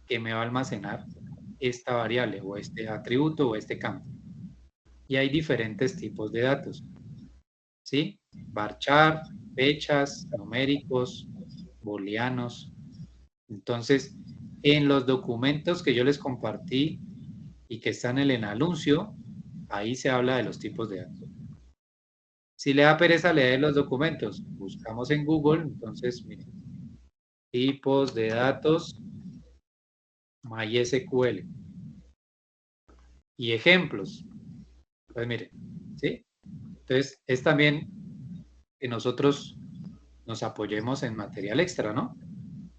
que me va a almacenar esta variable o este atributo o este campo. Y hay diferentes tipos de datos, ¿sí? Varchar, fechas, numéricos, booleanos. Entonces, en los documentos que yo les compartí y que están en el anuncio, ahí se habla de los tipos de datos. Si le da pereza leer los documentos, buscamos en Google, entonces, miren, tipos de datos, MySQL. Y ejemplos. Pues miren, ¿sí? Entonces, es también que nosotros nos apoyemos en material extra, ¿no?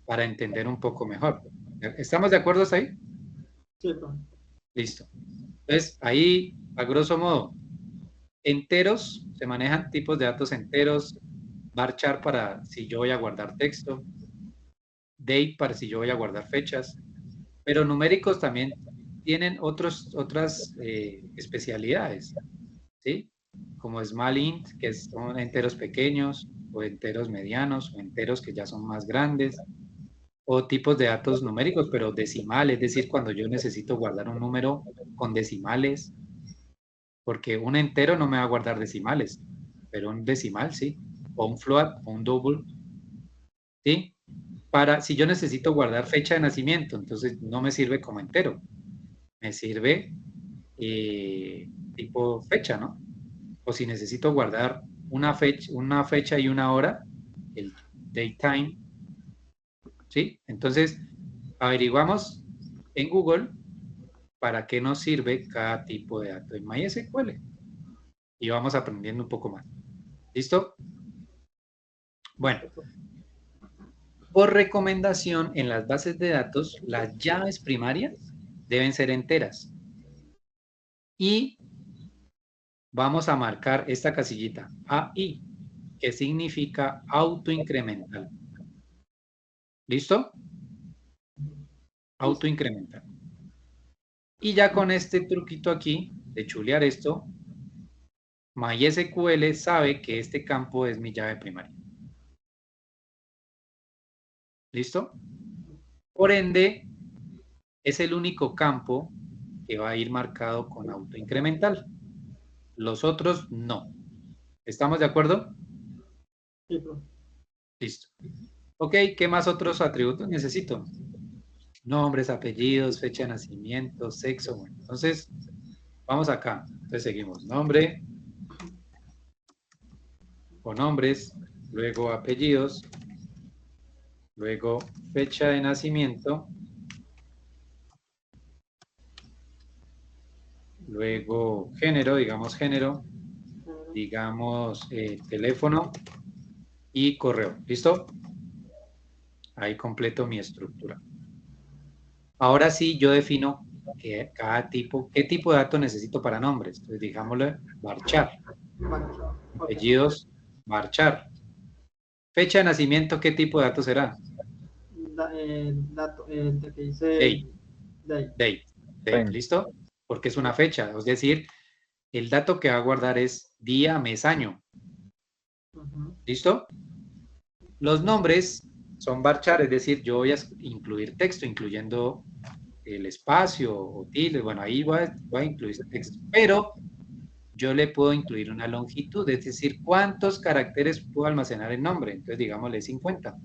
para entender un poco mejor. ¿Estamos de acuerdo hasta ahí? Sí, profe. Listo. Entonces, ahí, a grosso modo, enteros, se manejan tipos de datos enteros, varchar para si yo voy a guardar texto, date para si yo voy a guardar fechas, pero numéricos también tienen otras especialidades, ¿sí? Como small int, que son enteros pequeños, o enteros medianos, o enteros que ya son más grandes, o tipos de datos numéricos, pero decimal, es decir, cuando yo necesito guardar un número con decimales, porque un entero no me va a guardar decimales, pero un decimal sí, o un float, o un double, ¿sí? Si yo necesito guardar fecha de nacimiento, entonces no me sirve como entero, me sirve tipo fecha, ¿no? O si necesito guardar una fecha y una hora, el datetime, ¿sí? Entonces, averiguamos en Google para qué nos sirve cada tipo de dato en MySQL. Y vamos aprendiendo un poco más. ¿Listo? Bueno, por recomendación en las bases de datos, las llaves primarias deben ser enteras. Y vamos a marcar esta casillita, AI, que significa autoincremental. ¿Listo? Autoincremental. Y ya con este truquito aquí, de chulear esto, MySQL sabe que este campo es mi llave primaria. ¿Listo? Por ende, es el único campo que va a ir marcado con autoincremental. Los otros no. ¿Estamos de acuerdo? Sí, profe. Listo. Ok, ¿qué más otros atributos necesito? Nombres, apellidos, fecha de nacimiento, sexo. Bueno, entonces, vamos acá. Entonces seguimos. Nombre o nombres, luego apellidos, luego fecha de nacimiento, luego género, digamos teléfono y correo. ¿Listo? Ahí completo mi estructura. Ahora sí, yo defino qué tipo de dato necesito para nombres. Entonces, digámosle varchar. Bueno, ok. Apellidos, varchar. Fecha de nacimiento, ¿qué tipo de dato será? Dato, el que dice Date, date. date, ¿listo? Porque es una fecha, es decir, el dato que va a guardar es día, mes, año. ¿Listo? Los nombres son varchar, es decir, yo voy a incluir texto, incluyendo el espacio o tilde, bueno, ahí voy a incluir texto, pero yo le puedo incluir una longitud, es decir, cuántos caracteres puedo almacenar el nombre. Entonces, digámosle 50.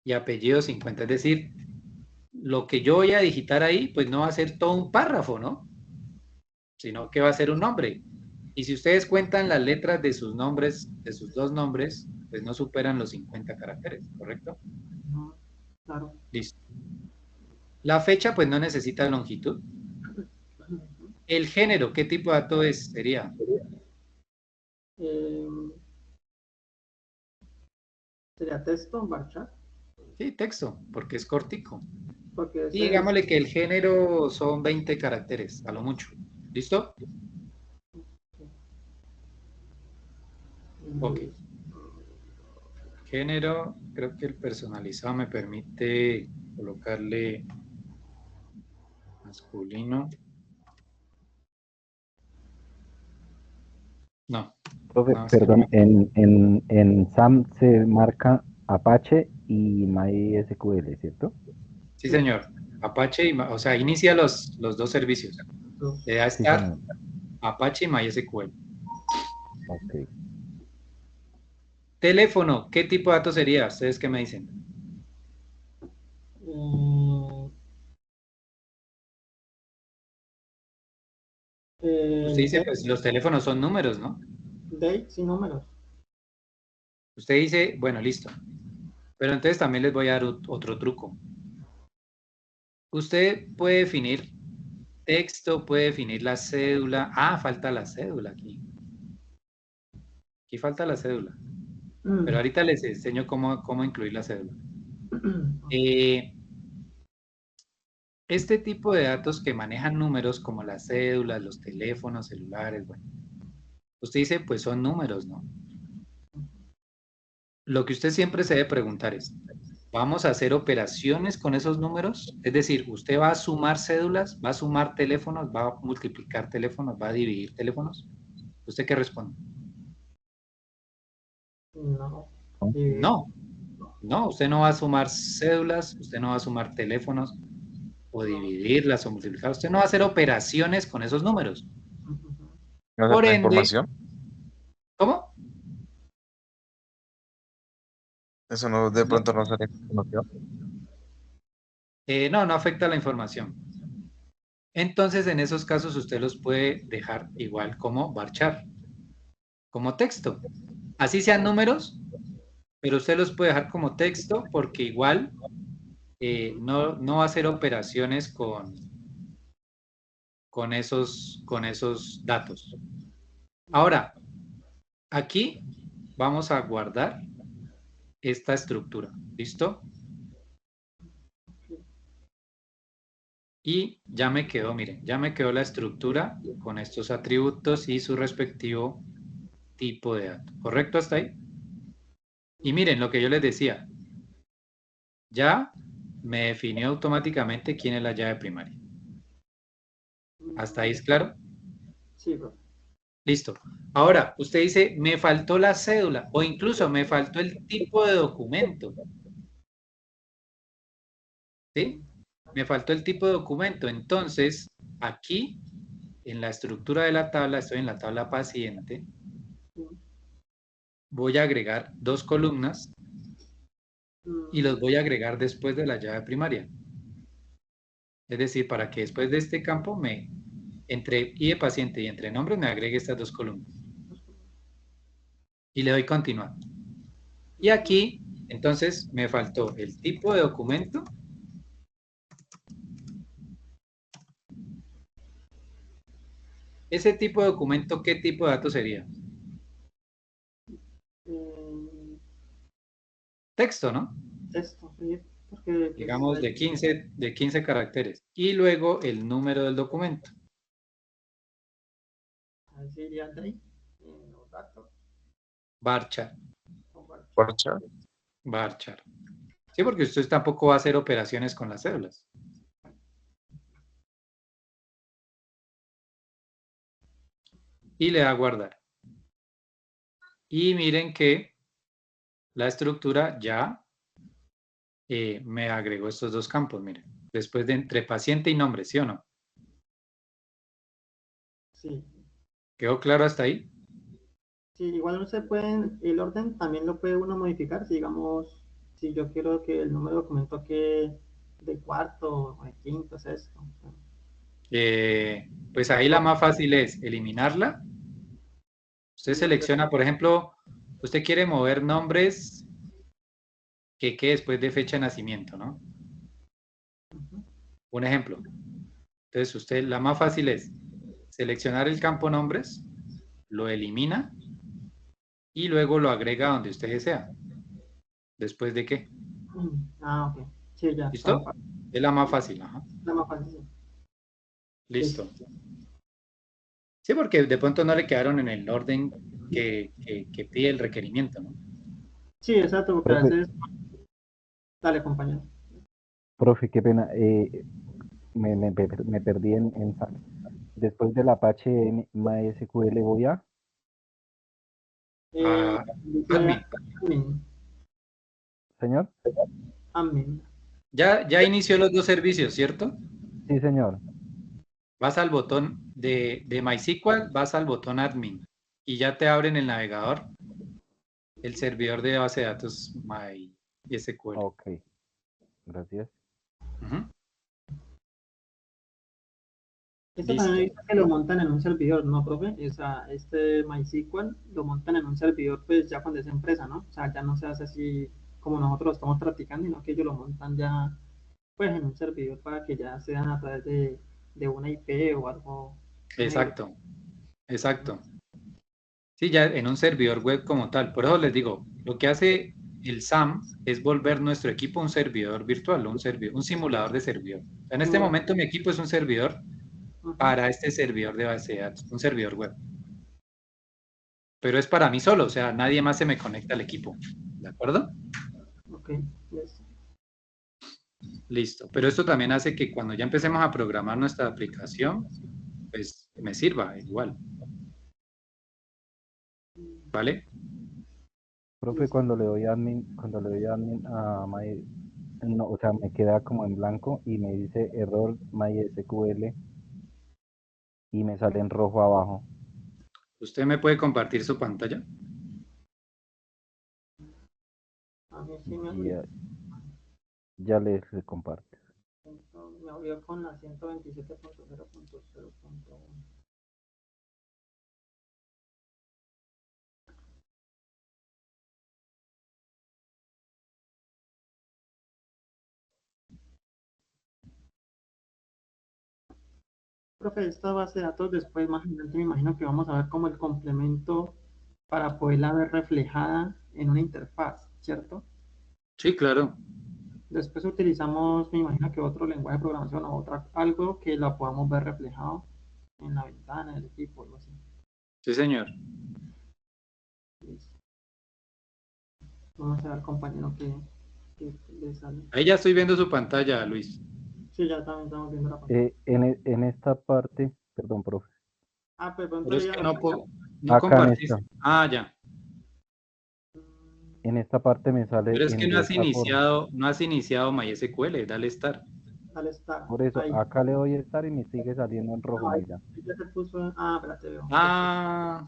Y apellido 50, es decir, lo que yo voy a digitar ahí, pues no va a ser todo un párrafo, ¿no? Sino que va a ser un nombre. Y si ustedes cuentan las letras de sus nombres, de sus dos nombres, pues no superan los 50 caracteres, ¿correcto? Claro. Listo. La fecha, pues no necesita longitud. El género, ¿qué tipo de dato sería? Sería texto, varchar. Sí, texto, porque es cortico. Porque Y ese es. digámosle que el género son 20 caracteres, a lo mucho. ¿Listo? Ok. Género, creo que el personalizado me permite colocarle masculino. No, Profe, no, perdón, en SAM se marca Apache y MySQL, ¿cierto? sí, señor. Apache, o sea, inicia los dos servicios. Debe Sí, estar señor. Apache y MySQL. Ok. Teléfono, ¿qué tipo de datos sería? ¿Ustedes qué me dicen? Usted dice, pues los teléfonos son números, ¿no? Date sin números. Usted dice, bueno, listo. Pero entonces también les voy a dar otro truco. Usted puede definir texto, puede definir la cédula. Ah, falta la cédula aquí. Aquí falta la cédula. Pero ahorita les enseño cómo incluir la cédula. Este tipo de datos que manejan números como las cédulas, los teléfonos, celulares, bueno, usted dice, pues son números, ¿no? Lo que usted siempre se debe preguntar es, ¿vamos a hacer operaciones con esos números? Es decir, ¿usted va a sumar cédulas, va a sumar teléfonos, va a multiplicar teléfonos, va a dividir teléfonos? ¿Usted qué responde? No. No, no, usted no va a sumar cédulas, usted no va a sumar teléfonos o No. dividirlas o multiplicar. Usted no va a hacer operaciones con esos números. ¿No Por la ende, información? ¿cómo? Eso no, de pronto no sería información. No, no afecta la información. Entonces, en esos casos, usted los puede dejar igual como varchar, como texto. Así sean números, pero usted los puede dejar como texto porque igual no va a hacer operaciones con esos datos. Ahora, aquí vamos a guardar esta estructura. ¿Listo? Y ya me quedó, miren, ya me quedó la estructura con estos atributos y su respectivo tipo de dato. ¿Correcto hasta ahí? Y miren lo que yo les decía. Ya me definió automáticamente quién es la llave primaria. ¿Hasta ahí es claro? Sí, profe. Listo. Ahora, usted dice, me faltó la cédula o incluso me faltó el tipo de documento. ¿Sí? Me faltó el tipo de documento. Entonces, aquí, en la estructura de la tabla, estoy en la tabla paciente, voy a agregar dos columnas y los voy a agregar después de la llave primaria. Es decir, para que después de este campo entre I de paciente y entre nombre me agregue estas dos columnas. Y le doy continuar. Y aquí, entonces, me faltó el tipo de documento. Ese tipo de documento, ¿qué tipo de dato sería? Texto, ¿no? Esto, sí, porque pues, Digamos de 15 caracteres. Y luego el número del documento. así iría de ahí, los datos. Varchar. Porcha. Varchar. Sí, porque usted tampoco va a hacer operaciones con las cédulas. Y le da a guardar. Y miren que la estructura ya me agregó estos dos campos, miren. Después de entre paciente y nombre, ¿sí o no? Sí. ¿Quedó claro hasta ahí? Sí, igual no se pueden, el orden también lo puede uno modificar, si digamos, si yo quiero que el número de documento quede de cuarto o de quinto, sexto. Pues ahí la más fácil es eliminarla. Usted selecciona, por ejemplo, usted quiere mover nombres que quede después de fecha de nacimiento, ¿no? Un ejemplo. Entonces, usted, la más fácil es seleccionar el campo nombres, lo elimina y luego lo agrega donde usted desea. ¿Después de qué? Ah, ok. Sí, ya, está ¿Listo? Es la más fácil. Ajá. la más fácil. Listo. Sí, porque de pronto no le quedaron en el orden que pide el requerimiento, ¿no? Sí, exacto, porque a Profe, veces, dale, compañero. profe, qué pena. Me perdí después del Apache MySQL voy a. Ah, Dice admin. admin, Señor. admin. Ya inició los dos servicios, ¿cierto? Sí, señor. Vas al botón de MySQL, vas al botón admin y ya te abre en el navegador el servidor de base de datos MySQL. Ok, gracias. Ujú. Esto también he Listo. visto que lo montan en un servidor, ¿no, profe? O sea, este MySQL lo montan en un servidor, pues ya cuando es empresa, ¿no? O sea, ya no se hace así como nosotros lo estamos practicando, sino que ellos lo montan ya, pues en un servidor para que ya sean a través de una IP o algo. Exacto, exacto. Sí, ya en un servidor web como tal. Por eso les digo, lo que hace el SAM es volver nuestro equipo un servidor virtual, un simulador de servidor. En este momento mi equipo es un servidor para este servidor de base de datos, un servidor web. Pero es para mí solo, o sea, nadie más se me conecta al equipo. ¿De acuerdo? Ok, yes. Listo. Pero esto también hace que cuando ya empecemos a programar nuestra aplicación, pues me sirva igual. ¿Vale? Profe, cuando le doy admin, a no, o sea, me queda como en blanco y me dice error MySQL y me sale en rojo abajo. ¿Usted me puede compartir su pantalla? A mí sí me Y abrió, ya les comparto. me abrió con la 127.0.0.1. Profe, esta base de datos después más adelante me imagino que vamos a ver como el complemento para poderla ver reflejada en una interfaz, ¿cierto? Sí, claro. Después utilizamos, me imagino que otro lenguaje de programación o otra, algo que la podamos ver reflejado en la ventana del equipo, algo así. Sí, señor. Listo. Vamos a ver, compañero, que le sale. Ahí ya estoy viendo su pantalla, Luis. Sí, ya también estamos viendo la pantalla. En esta parte, perdón, profe, Ah, pues pronto Pero es ya que lo tengo. no acá en esta, compartiste. Ah, ya. en esta parte me sale Pero es que de esta forma. no has iniciado MySQL, dale Start. Al estar Por eso, ahí. acá le doy estar y me sigue saliendo en rojo, No, ahí mira. ya se puso. Ah, espérate, veo. Ah,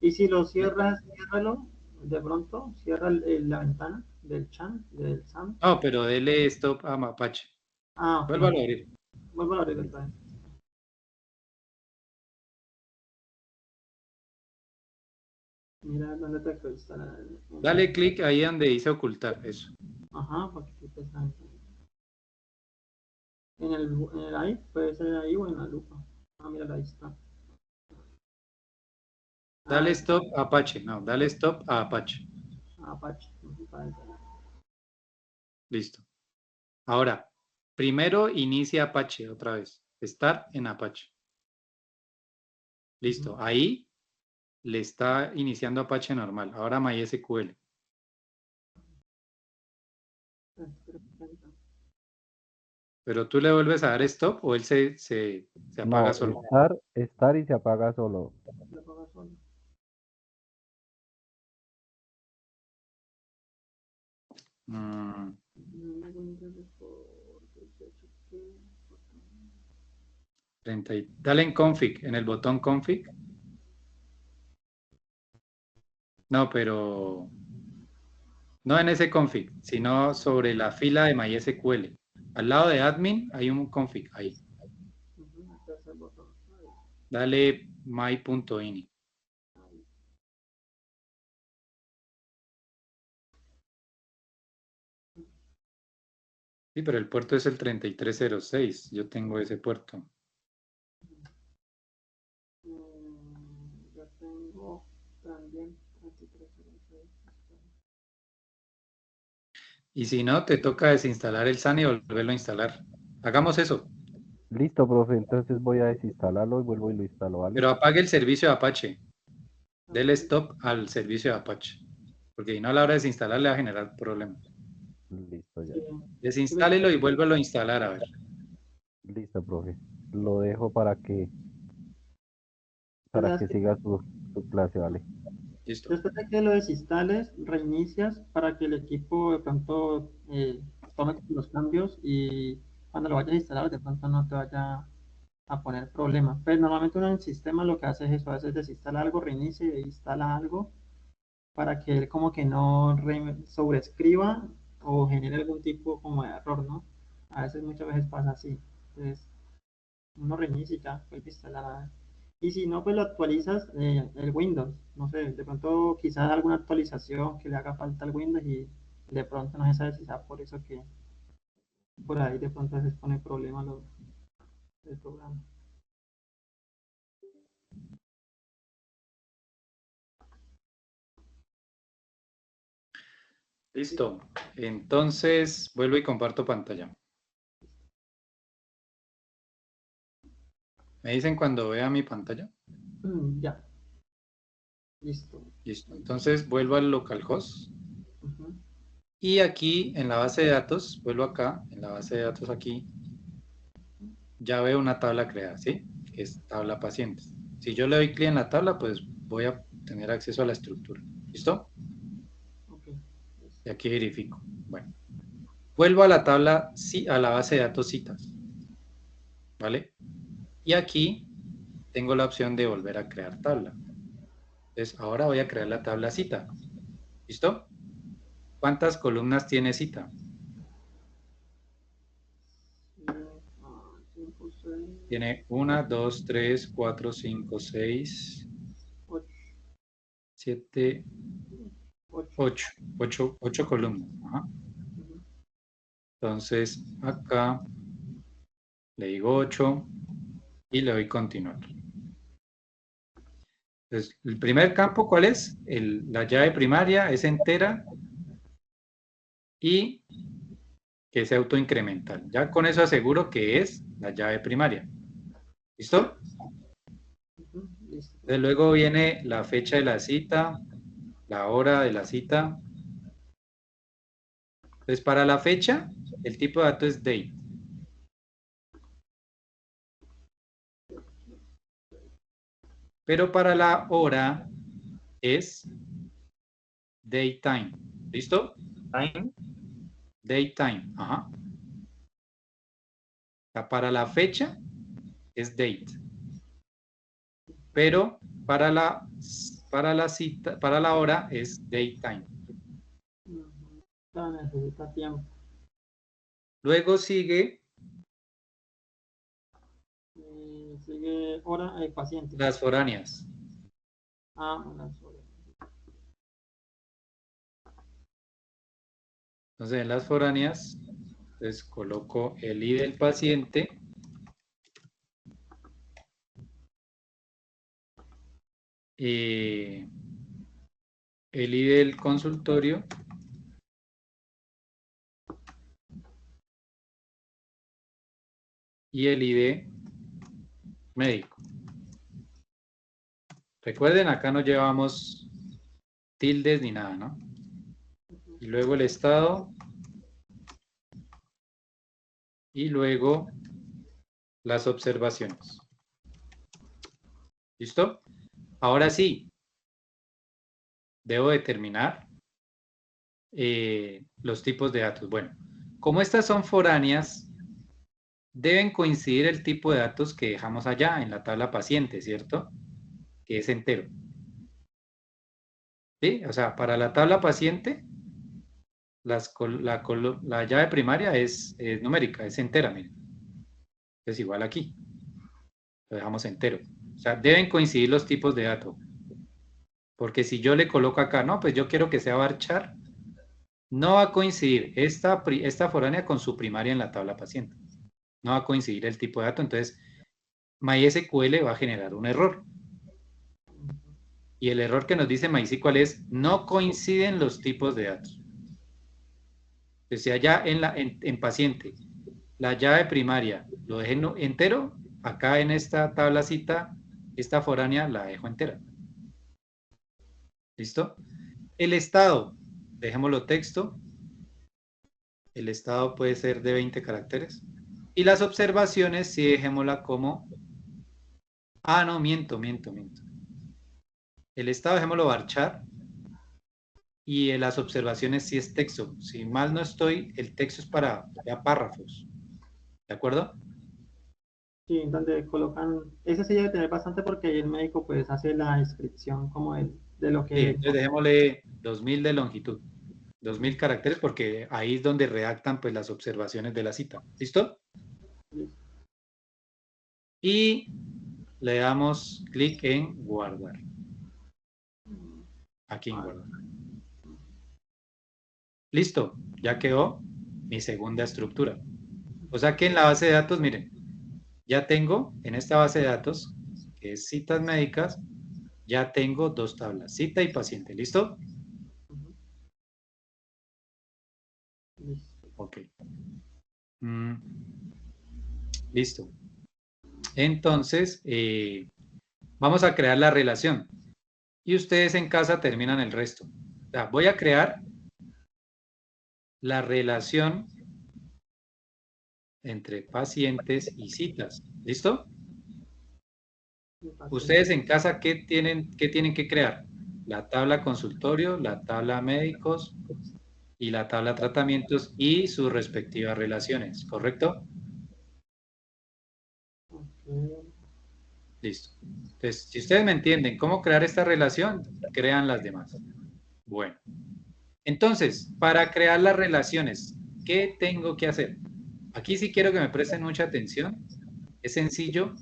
Y si lo cierras, ciérralo. De pronto, cierra la ventana del chan, del SAM. no, pero dele stop a Mapache. Ah, ok. Vuélvalo a abrir. Vuelvo a abrir otra vez. Mira dónde te está Dale clic ahí donde dice ocultar, eso. ajá, porque aquí te está en el ahí, puede ser ahí o en la lupa. Ah, mira, ahí está. Ah, Dale stop a Apache, no, dale stop a Apache. Apache. Listo. Ahora, primero inicia Apache otra vez. Start en Apache. Listo. Ahí le está iniciando Apache normal. Ahora MySQL. Pero tú le vuelves a dar stop o él se apaga No, solo. estar y se apaga solo. Mm, 30 dale en config, en el botón config. No, pero no en ese config, sino sobre la fila de MySQL. Al lado de admin hay un config ahí. Dale my.ini. Sí, pero el puerto es el 3306. Yo tengo ese puerto. Ya tengo también 3306. Y si no, te toca desinstalar el SAN y volverlo a instalar. Hagamos eso. Listo, profe, entonces voy a desinstalarlo y vuelvo y lo instalo, ¿vale? Pero apague el servicio de Apache. Dele stop al servicio de Apache. Porque si no, a la hora de desinstalar le va a generar problemas. Listo, ya. Sí. Desinstálelo y vuélvelo a instalar, a ver. Listo, profe. Lo dejo Pues para ya que siga su clase, ¿vale? Listo. después de que lo desinstales, reinicias para que el equipo de pronto tome los cambios y cuando lo vayas a instalar de pronto no te vaya a poner problemas. Pero normalmente uno en el sistema lo que hace es eso, a veces desinstala algo, reinicia y instala algo para que él como que no sobrescriba o genere algún tipo como de error, ¿no? A veces muchas veces pasa así. Entonces, uno reinicia y ya, vuelve a instalar. Y si no, pues lo actualizas el Windows. No sé, de pronto quizás alguna actualización que le haga falta al Windows y de pronto no se sabe si sea por eso que por ahí de pronto a veces pone problema el programa. Listo. Entonces, vuelvo y comparto pantalla. ¿Me dicen cuando vea mi pantalla? Ya. Listo. Listo. Entonces, vuelvo al localhost. Ujú. Y aquí, en la base de datos, vuelvo acá, en la base de datos aquí, ya veo una tabla creada, ¿sí? Que es tabla pacientes. Si yo le doy clic en la tabla, pues voy a tener acceso a la estructura. ¿Listo? Ok. Y aquí verifico. Bueno. Vuelvo a la tabla, sí, a la base de datos citas. ¿Vale? Y aquí tengo la opción de volver a crear tabla. Entonces, ahora voy a crear la tabla cita. ¿Listo? ¿Cuántas columnas tiene cita? 5, 6, Tiene 1, 2, 3, 4, 5, 6, 8. 7, 8. 8 columnas. Ajá. Entonces, acá le digo 8 y le doy continuar. Entonces, el primer campo, ¿cuál es? La llave primaria es entera y que sea autoincremental. Ya con eso aseguro que es la llave primaria. ¿Listo? Listo. Entonces, luego viene la fecha de la cita, la hora de la cita. Entonces, para la fecha, el tipo de dato es date. Pero para la hora es daytime. ¿Listo? Time. Daytime. Ajá. Para la fecha es date. Pero para la cita, para la hora es daytime. Necesita tiempo. Luego sigue Sigue hora paciente. las foráneas. Las horas. Entonces en las foráneas, entonces coloco el ID del paciente el ID del consultorio y el ID médico. Recuerden, acá no llevamos tildes ni nada, ¿no? Y luego el estado y luego las observaciones. ¿Listo? Ahora sí, debo determinar los tipos de datos. Bueno, como estas son foráneas, deben coincidir el tipo de datos que dejamos allá en la tabla paciente, ¿cierto? Que es entero. ¿Sí? O sea, para la tabla paciente, la llave primaria es numérica, es entera, miren. Es igual aquí. Lo dejamos entero. O sea, deben coincidir los tipos de datos. Porque si yo le coloco acá, no, pues yo quiero que sea varchar, no va a coincidir esta foránea con su primaria en la tabla paciente. No va a coincidir el tipo de dato. Entonces, MySQL va a generar un error. Y el error que nos dice MySQL es no coinciden los tipos de datos. Entonces, si allá en paciente la llave primaria lo dejé entero, acá en esta tablacita, esta foránea la dejo entera. ¿Listo? El estado, dejémoslo texto. El estado puede ser de 20 caracteres. Y las observaciones, sí, dejémosla como... no, miento. El estado dejémoslo varchar. Y las observaciones sí es texto. Si mal no estoy, el texto es para ya párrafos. ¿De acuerdo? Sí, donde colocan, ese sí debe tener bastante porque ahí el médico pues hace la descripción como de lo Sí, que... entonces dejémosle 2000 de longitud. 2000 caracteres porque ahí es donde redactan pues las observaciones de la cita. ¿Listo? Y le damos clic en guardar. Aquí en guardar. Listo, ya quedó mi segunda estructura. O sea que en la base de datos, miren, ya tengo en esta base de datos, que es citas médicas, ya tengo dos tablas, cita y paciente. ¿Listo? Listo. Ok. Listo. Entonces, vamos a crear la relación. Y ustedes en casa terminan el resto. O sea, voy a crear la relación entre pacientes y citas. ¿Listo? Ustedes en casa, qué tienen que crear? La tabla consultorio, la tabla médicos y la tabla tratamientos y sus respectivas relaciones, ¿correcto? Ok. Listo. Entonces, si ustedes me entienden cómo crear esta relación, crean las demás. Bueno. Entonces, para crear las relaciones, ¿qué tengo que hacer? Aquí sí quiero que me presten mucha atención. Es sencillo,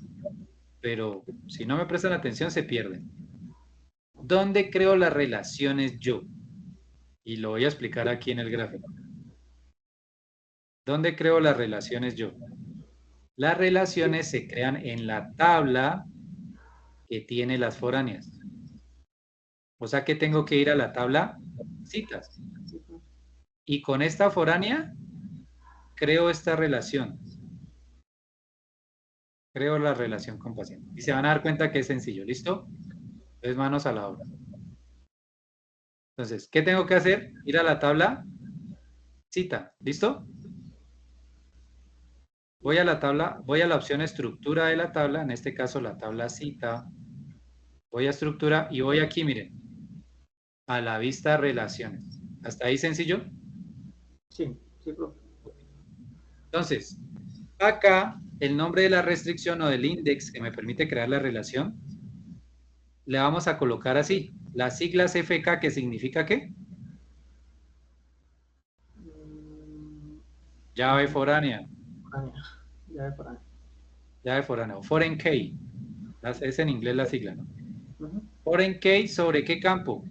pero si no me prestan atención se pierden. ¿Dónde creo las relaciones yo? Y lo voy a explicar aquí en el gráfico. ¿Dónde creo las relaciones yo? Las relaciones se crean en la tabla que tiene las foráneas. O sea que tengo que ir a la tabla citas. Y con esta foránea creo esta relación. Creo la relación con paciente. Y se van a dar cuenta que es sencillo. ¿Listo? Entonces, manos a la obra. Entonces, ¿qué tengo que hacer? Ir a la tabla cita. ¿Listo? Voy a la tabla, voy a la opción estructura de la tabla, en este caso la tabla cita. Voy a estructura y voy aquí, miren, a la vista relaciones. ¿Hasta ahí sencillo? Sí, sí, profe. Entonces, acá el nombre de la restricción o del index que me permite crear la relación, le vamos a colocar así. Las siglas FK, ¿que significa qué? Llave foránea. Foránea. Ya de foránea. Llave foránea. O foreign key. Es en inglés la sigla, ¿no? Ujú. Foreign key, ¿sobre qué campo?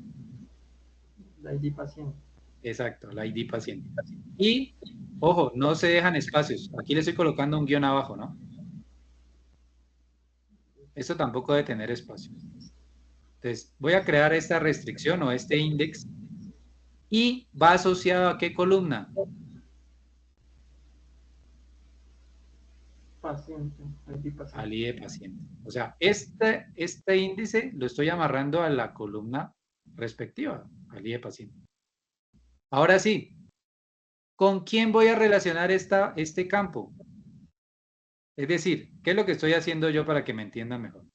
La ID paciente. Exacto, la ID paciente. Y, ojo, no se dejan espacios. Aquí le estoy colocando un guión abajo, ¿no? Esto tampoco debe tener espacio. Entonces, voy a crear esta restricción o este index y va asociado a qué columna? Paciente. ID paciente. Al ID paciente. O sea, este índice lo estoy amarrando a la columna respectiva, al ID paciente. Ahora sí, ¿con quién voy a relacionar este campo? Es decir, ¿qué es lo que estoy haciendo yo para que me entiendan mejor?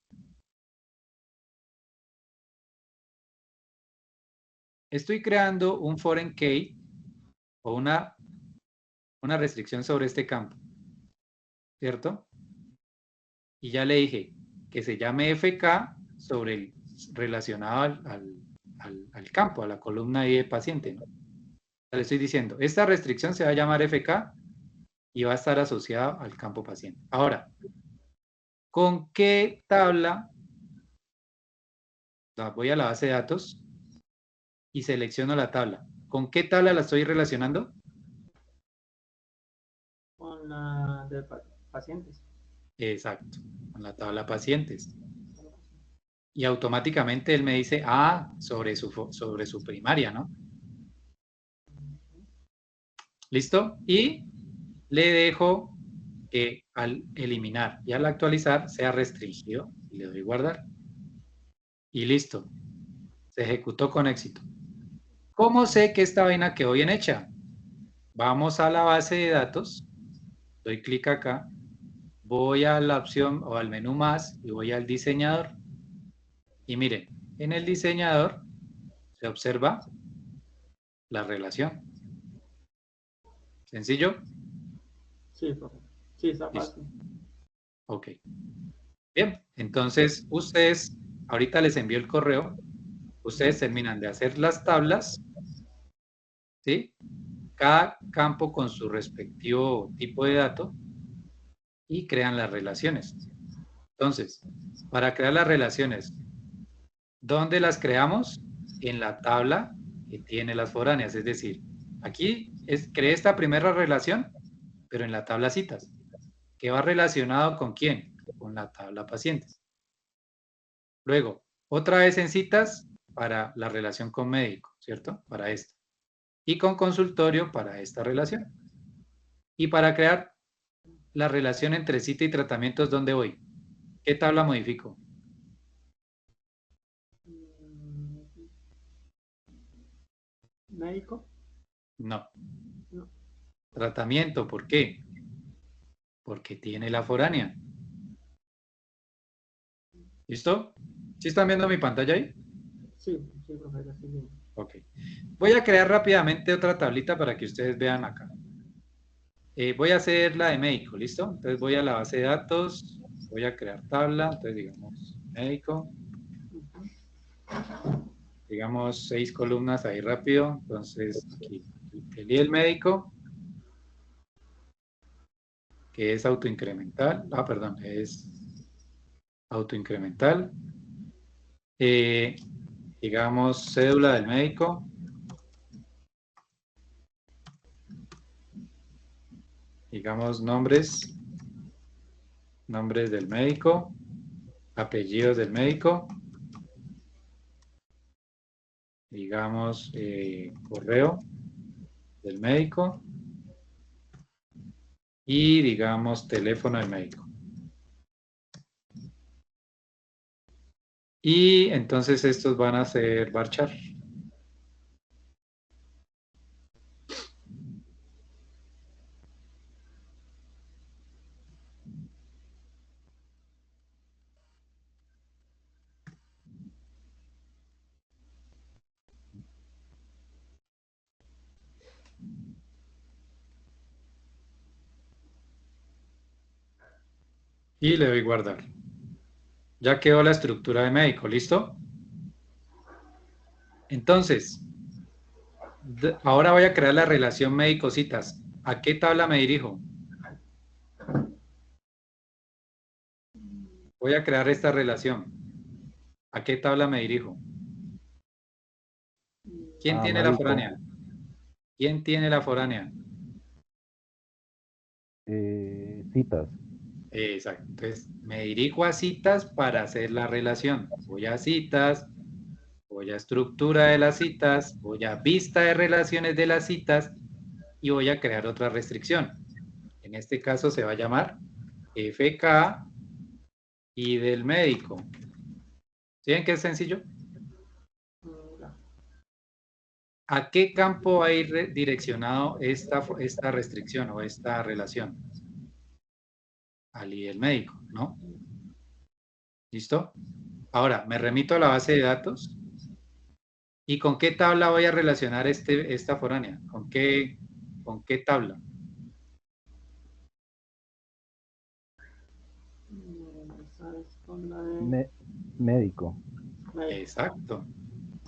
Estoy creando un foreign key o una restricción sobre este campo, ¿cierto? Y ya le dije que se llame FK sobre el relacionado al campo, a la columna I de paciente, ¿no? Le estoy diciendo, esta restricción se va a llamar FK y va a estar asociada al campo paciente. Ahora, ¿con qué tabla? Voy a la base de datos y selecciono la tabla. ¿Con qué tabla la estoy relacionando? Con la de pacientes. Exacto, con la tabla pacientes. Y automáticamente él me dice, sobre su primaria, ¿no? ¿Listo? Y le dejo que al eliminar y al actualizar sea restringido y le doy guardar. Y listo. Se ejecutó con éxito. ¿Cómo sé que esta vaina quedó bien hecha? Vamos a la base de datos, doy clic acá, voy a la opción o al menú más y voy al diseñador. Y miren, en el diseñador se observa la relación. ¿Sencillo? Sí, profe. Sí, está Listo. fácil. Ok. Bien, entonces ustedes, ahorita les envío el correo, ustedes terminan de hacer las tablas, ¿sí? Cada campo con su respectivo tipo de dato y crean las relaciones. Entonces, para crear las relaciones, ¿dónde las creamos? En la tabla que tiene las foráneas, es decir, aquí creé esta primera relación, pero en la tabla citas, que va relacionado con quién? Con la tabla pacientes. Luego, otra vez en citas para la relación con médico, ¿cierto? Para esto. y con consultorio para esta relación. Y para crear la relación entre cita y tratamientos, ¿dónde voy? ¿Qué tabla modifico? ¿Médico? No. No. Tratamiento, ¿por qué? Porque tiene la foránea. ¿Listo? ¿Sí están viendo mi pantalla ahí? Sí, sí, profe, ya estoy bien. Ok. Voy a crear rápidamente otra tablita para que ustedes vean acá. Voy a hacer la de médico, ¿listo? Entonces voy a la base de datos, voy a crear tabla, entonces digamos médico, digamos 6 columnas ahí rápido, entonces aquí el médico, que es autoincremental, perdón, es autoincremental, digamos cédula del médico, digamos nombres del médico, apellidos del médico, digamos correo del médico y digamos teléfono del médico. Y entonces estos van a ser varchar. Y le doy guardar. Ya quedó la estructura de médico, ¿listo? Entonces, ahora voy a crear la relación médico-citas. ¿A qué tabla me dirijo? Voy a crear esta relación. ¿A qué tabla me dirijo? ¿Quién tiene la Médico, foránea? ¿Quién tiene la foránea? citas. Exacto. Entonces, me dirijo a citas para hacer la relación. Voy a citas, voy a estructura de las citas, voy a vista de relaciones de las citas y voy a crear otra restricción. En este caso se va a llamar FK y del médico. ¿Sí ven que es sencillo? ¿A qué campo va a ir direccionado esta restricción o esta relación? Al y del médico, ¿no? ¿Listo? Ahora, me remito a la base de datos. ¿Y con qué tabla voy a relacionar esta foránea? ¿Con qué tabla? ¿Sabes? Con la de Médico. médico. Exacto.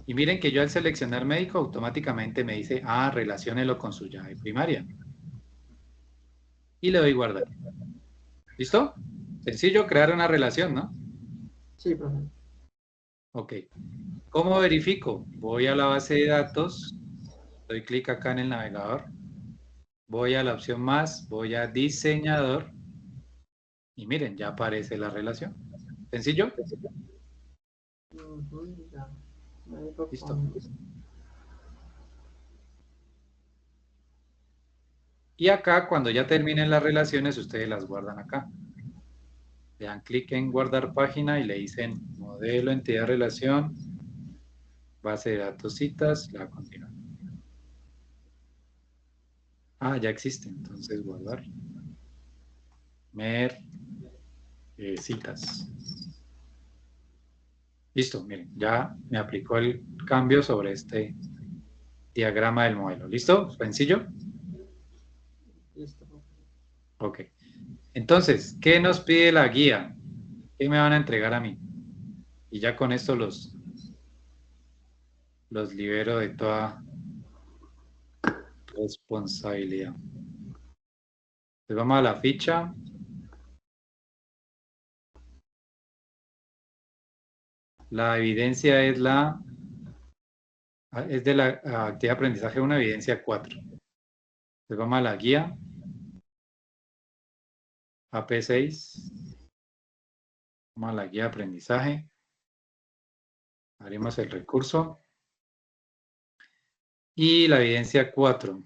Y miren que yo al seleccionar médico automáticamente me dice, relaciónelo con su llave primaria. Y le doy guardar. ¿Listo? Sencillo crear una relación, ¿no? Sí, profe. Ok. ¿Cómo verifico? Voy a la base de datos, doy clic acá en el navegador, voy a la opción más, voy a diseñador y miren, ya aparece la relación. ¿Sencillo? Ya. Médico Listo. con... Y acá, cuando ya terminen las relaciones, ustedes las guardan acá. Le dan clic en guardar página y le dicen modelo, entidad, relación, base de datos, citas, la continúan. Ya existe, entonces guardar. Mer, citas. Listo, miren, ya me aplicó el cambio sobre este diagrama del modelo. ¿Listo? ¿Sencillo? Listo, profe. Ok. Entonces, ¿qué nos pide la guía? ¿Qué me van a entregar a mí? Y ya con esto los libero de toda responsabilidad. Entonces vamos a la ficha. La evidencia es de la actividad de aprendizaje, una evidencia 4. Entonces vamos a la guía. AP6. Vamos a la guía de aprendizaje. Abrimos el recurso. Y la evidencia 4.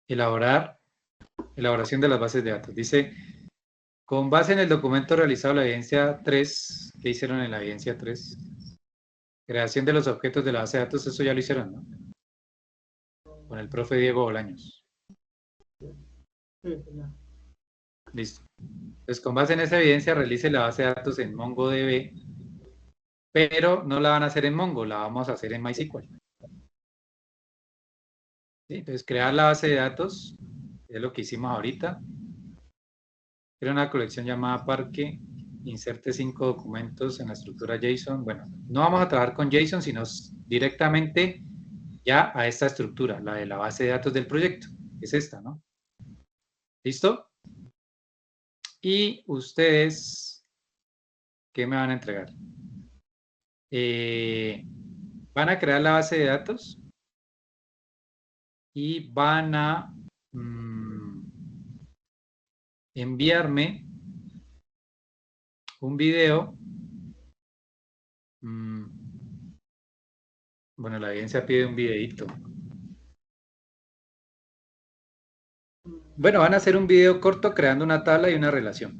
Elaboración de las bases de datos. Dice, con base en el documento realizado la evidencia 3, ¿qué hicieron en la evidencia 3? Creación de los objetos de la base de datos, eso ya lo hicieron, ¿no? Con el profe Diego Bolaños. Listo. Entonces, con base en esa evidencia, realice la base de datos en MongoDB, pero no la van a hacer en Mongo, la vamos a hacer en MySQL. ¿Sí? Entonces, crear la base de datos, es lo que hicimos ahorita. Crea una colección llamada parque, inserte 5 documentos en la estructura JSON. Bueno, no vamos a trabajar con JSON, sino directamente ya a esta estructura, la de la base de datos del proyecto. Es esta, ¿no? ¿Listo? Y ustedes, ¿qué me van a entregar? Van a crear la base de datos y van a enviarme un video. Bueno, la evidencia pide un videito. Bueno, van a hacer un video corto creando una tabla y una relación.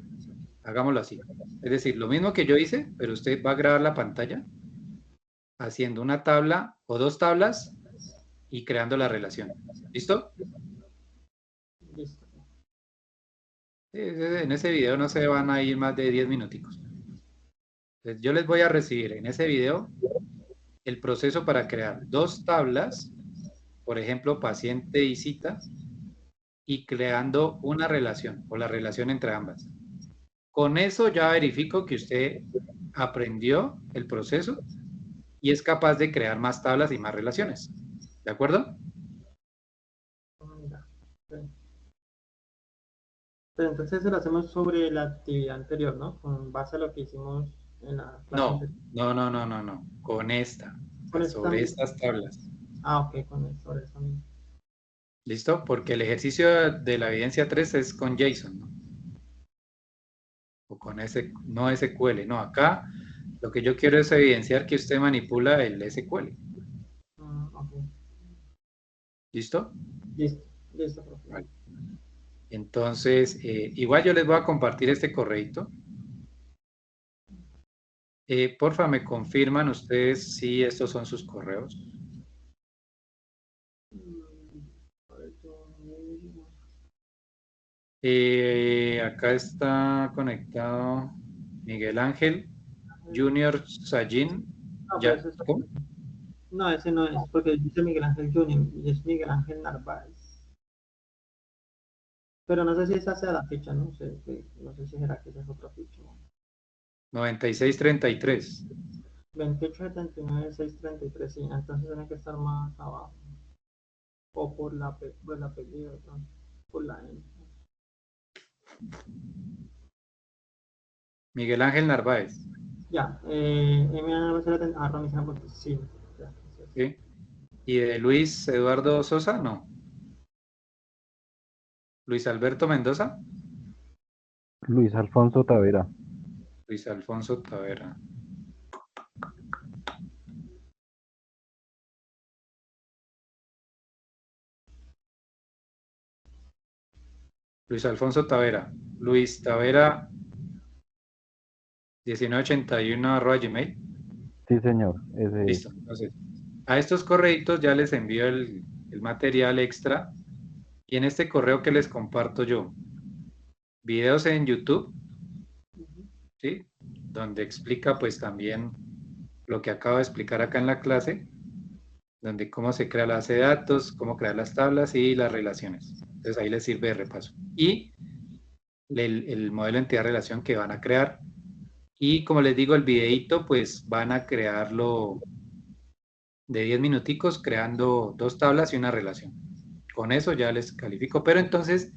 Hagámoslo así. Es decir, lo mismo que yo hice, pero usted va a grabar la pantalla haciendo una tabla o dos tablas y creando la relación. ¿Listo? Listo. En ese video no se van a ir más de 10 minuticos. Entonces, yo les voy a recibir en ese video el proceso para crear dos tablas, por ejemplo, paciente y cita, y creando una relación o la relación entre ambas. Con eso ya verifico que usted aprendió el proceso y es capaz de crear más tablas y más relaciones. ¿De acuerdo? Pero entonces lo hacemos sobre la actividad anterior, ¿no? Con base a lo que hicimos en la clase anterior. No. Con esta. Con Sobre esta. estas tablas. Ah, ok, sobre eso mismo. ¿Listo? Porque el ejercicio de la evidencia 3 es con JSON, ¿no? O con no SQL. No, acá lo que yo quiero es evidenciar que usted manipula el SQL. Okay. ¿Listo? Listo, profe. Vale. Entonces, igual yo les voy a compartir este correíto. Porfa, me confirman ustedes si estos son sus correos. Acá está conectado Miguel Ángel Junior Sajin. No, Ya, ¿cómo? No, ese no es, porque dice Miguel Ángel Junior y es Miguel Ángel Narváez. Pero no sé si esa sea la ficha, no sé si será que esa es otra ficha. 9633. 2879-633, sí, entonces tiene que estar más abajo. O por el apellido, ¿no? Por la N. Miguel Ángel Narváez. Ya, sí. Ya, ¿Sí? ¿Y de Luis Eduardo Sosa? No. ¿Luis Alberto Mendoza? Luis Alfonso Tavera. Luis Alfonso Tavera. Luis Alfonso Tavera. Luis Tavera 1981@gmail. Sí, señor. Listo. Entonces, a estos correitos ya les envío el material extra. Y en este correo que les comparto yo, videos en YouTube, ¿sí? Donde explica pues también lo que acabo de explicar acá en la clase, donde cómo se crea la base de datos, cómo crear las tablas y las relaciones. Entonces ahí les sirve de repaso. Y el modelo de entidad-relación que van a crear. Y como les digo, el videíto, pues van a crearlo de 10 minuticos, creando dos tablas y una relación. Con eso ya les califico. Pero entonces,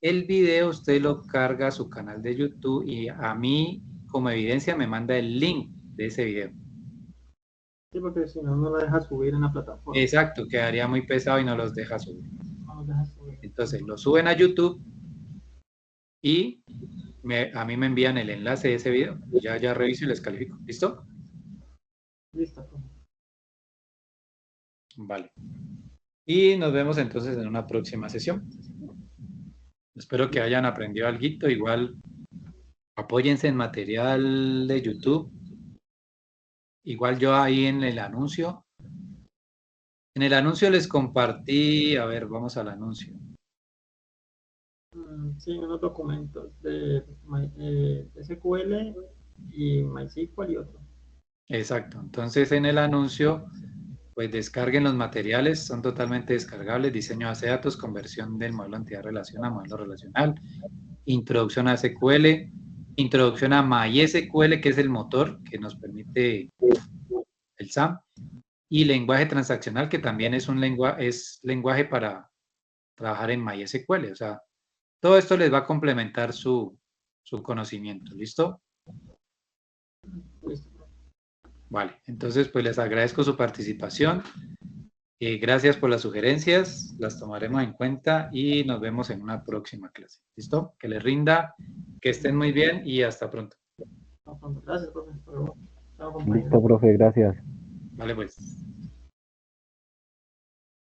el video usted lo carga a su canal de YouTube y a mí, como evidencia, me manda el link de ese video. Sí, porque si no, no lo deja subir en la plataforma. Exacto, quedaría muy pesado y no los deja subir. No los deja subir. Entonces, lo suben a YouTube y a mí me envían el enlace de ese video. Ya reviso y les califico. ¿Listo? Listo, profe. Vale. Y nos vemos entonces en una próxima sesión. Espero que hayan aprendido algo. Igual apóyense en material de YouTube. Igual yo ahí en el anuncio. En el anuncio les compartí, a ver, vamos al anuncio. Sí, unos documentos de SQL y MySQL y otro. Exacto. Entonces en el anuncio, pues descarguen los materiales, son totalmente descargables. Diseño de base de datos, conversión del modelo de entidad relacional a modelo relacional, introducción a SQL, introducción a MySQL, que es el motor que nos permite el SAM, y lenguaje transaccional, que también es un lenguaje para trabajar en MySQL. O sea, todo esto les va a complementar su conocimiento. ¿Listo? Listo. Vale. Entonces, pues les agradezco su participación. Gracias por las sugerencias. Las tomaremos en cuenta y nos vemos en una próxima clase. ¿Listo? Que les rinda, que estén muy bien y hasta pronto. Gracias, profe. Hasta luego. Chao, compañero. Listo, profe, gracias. Vale, pues.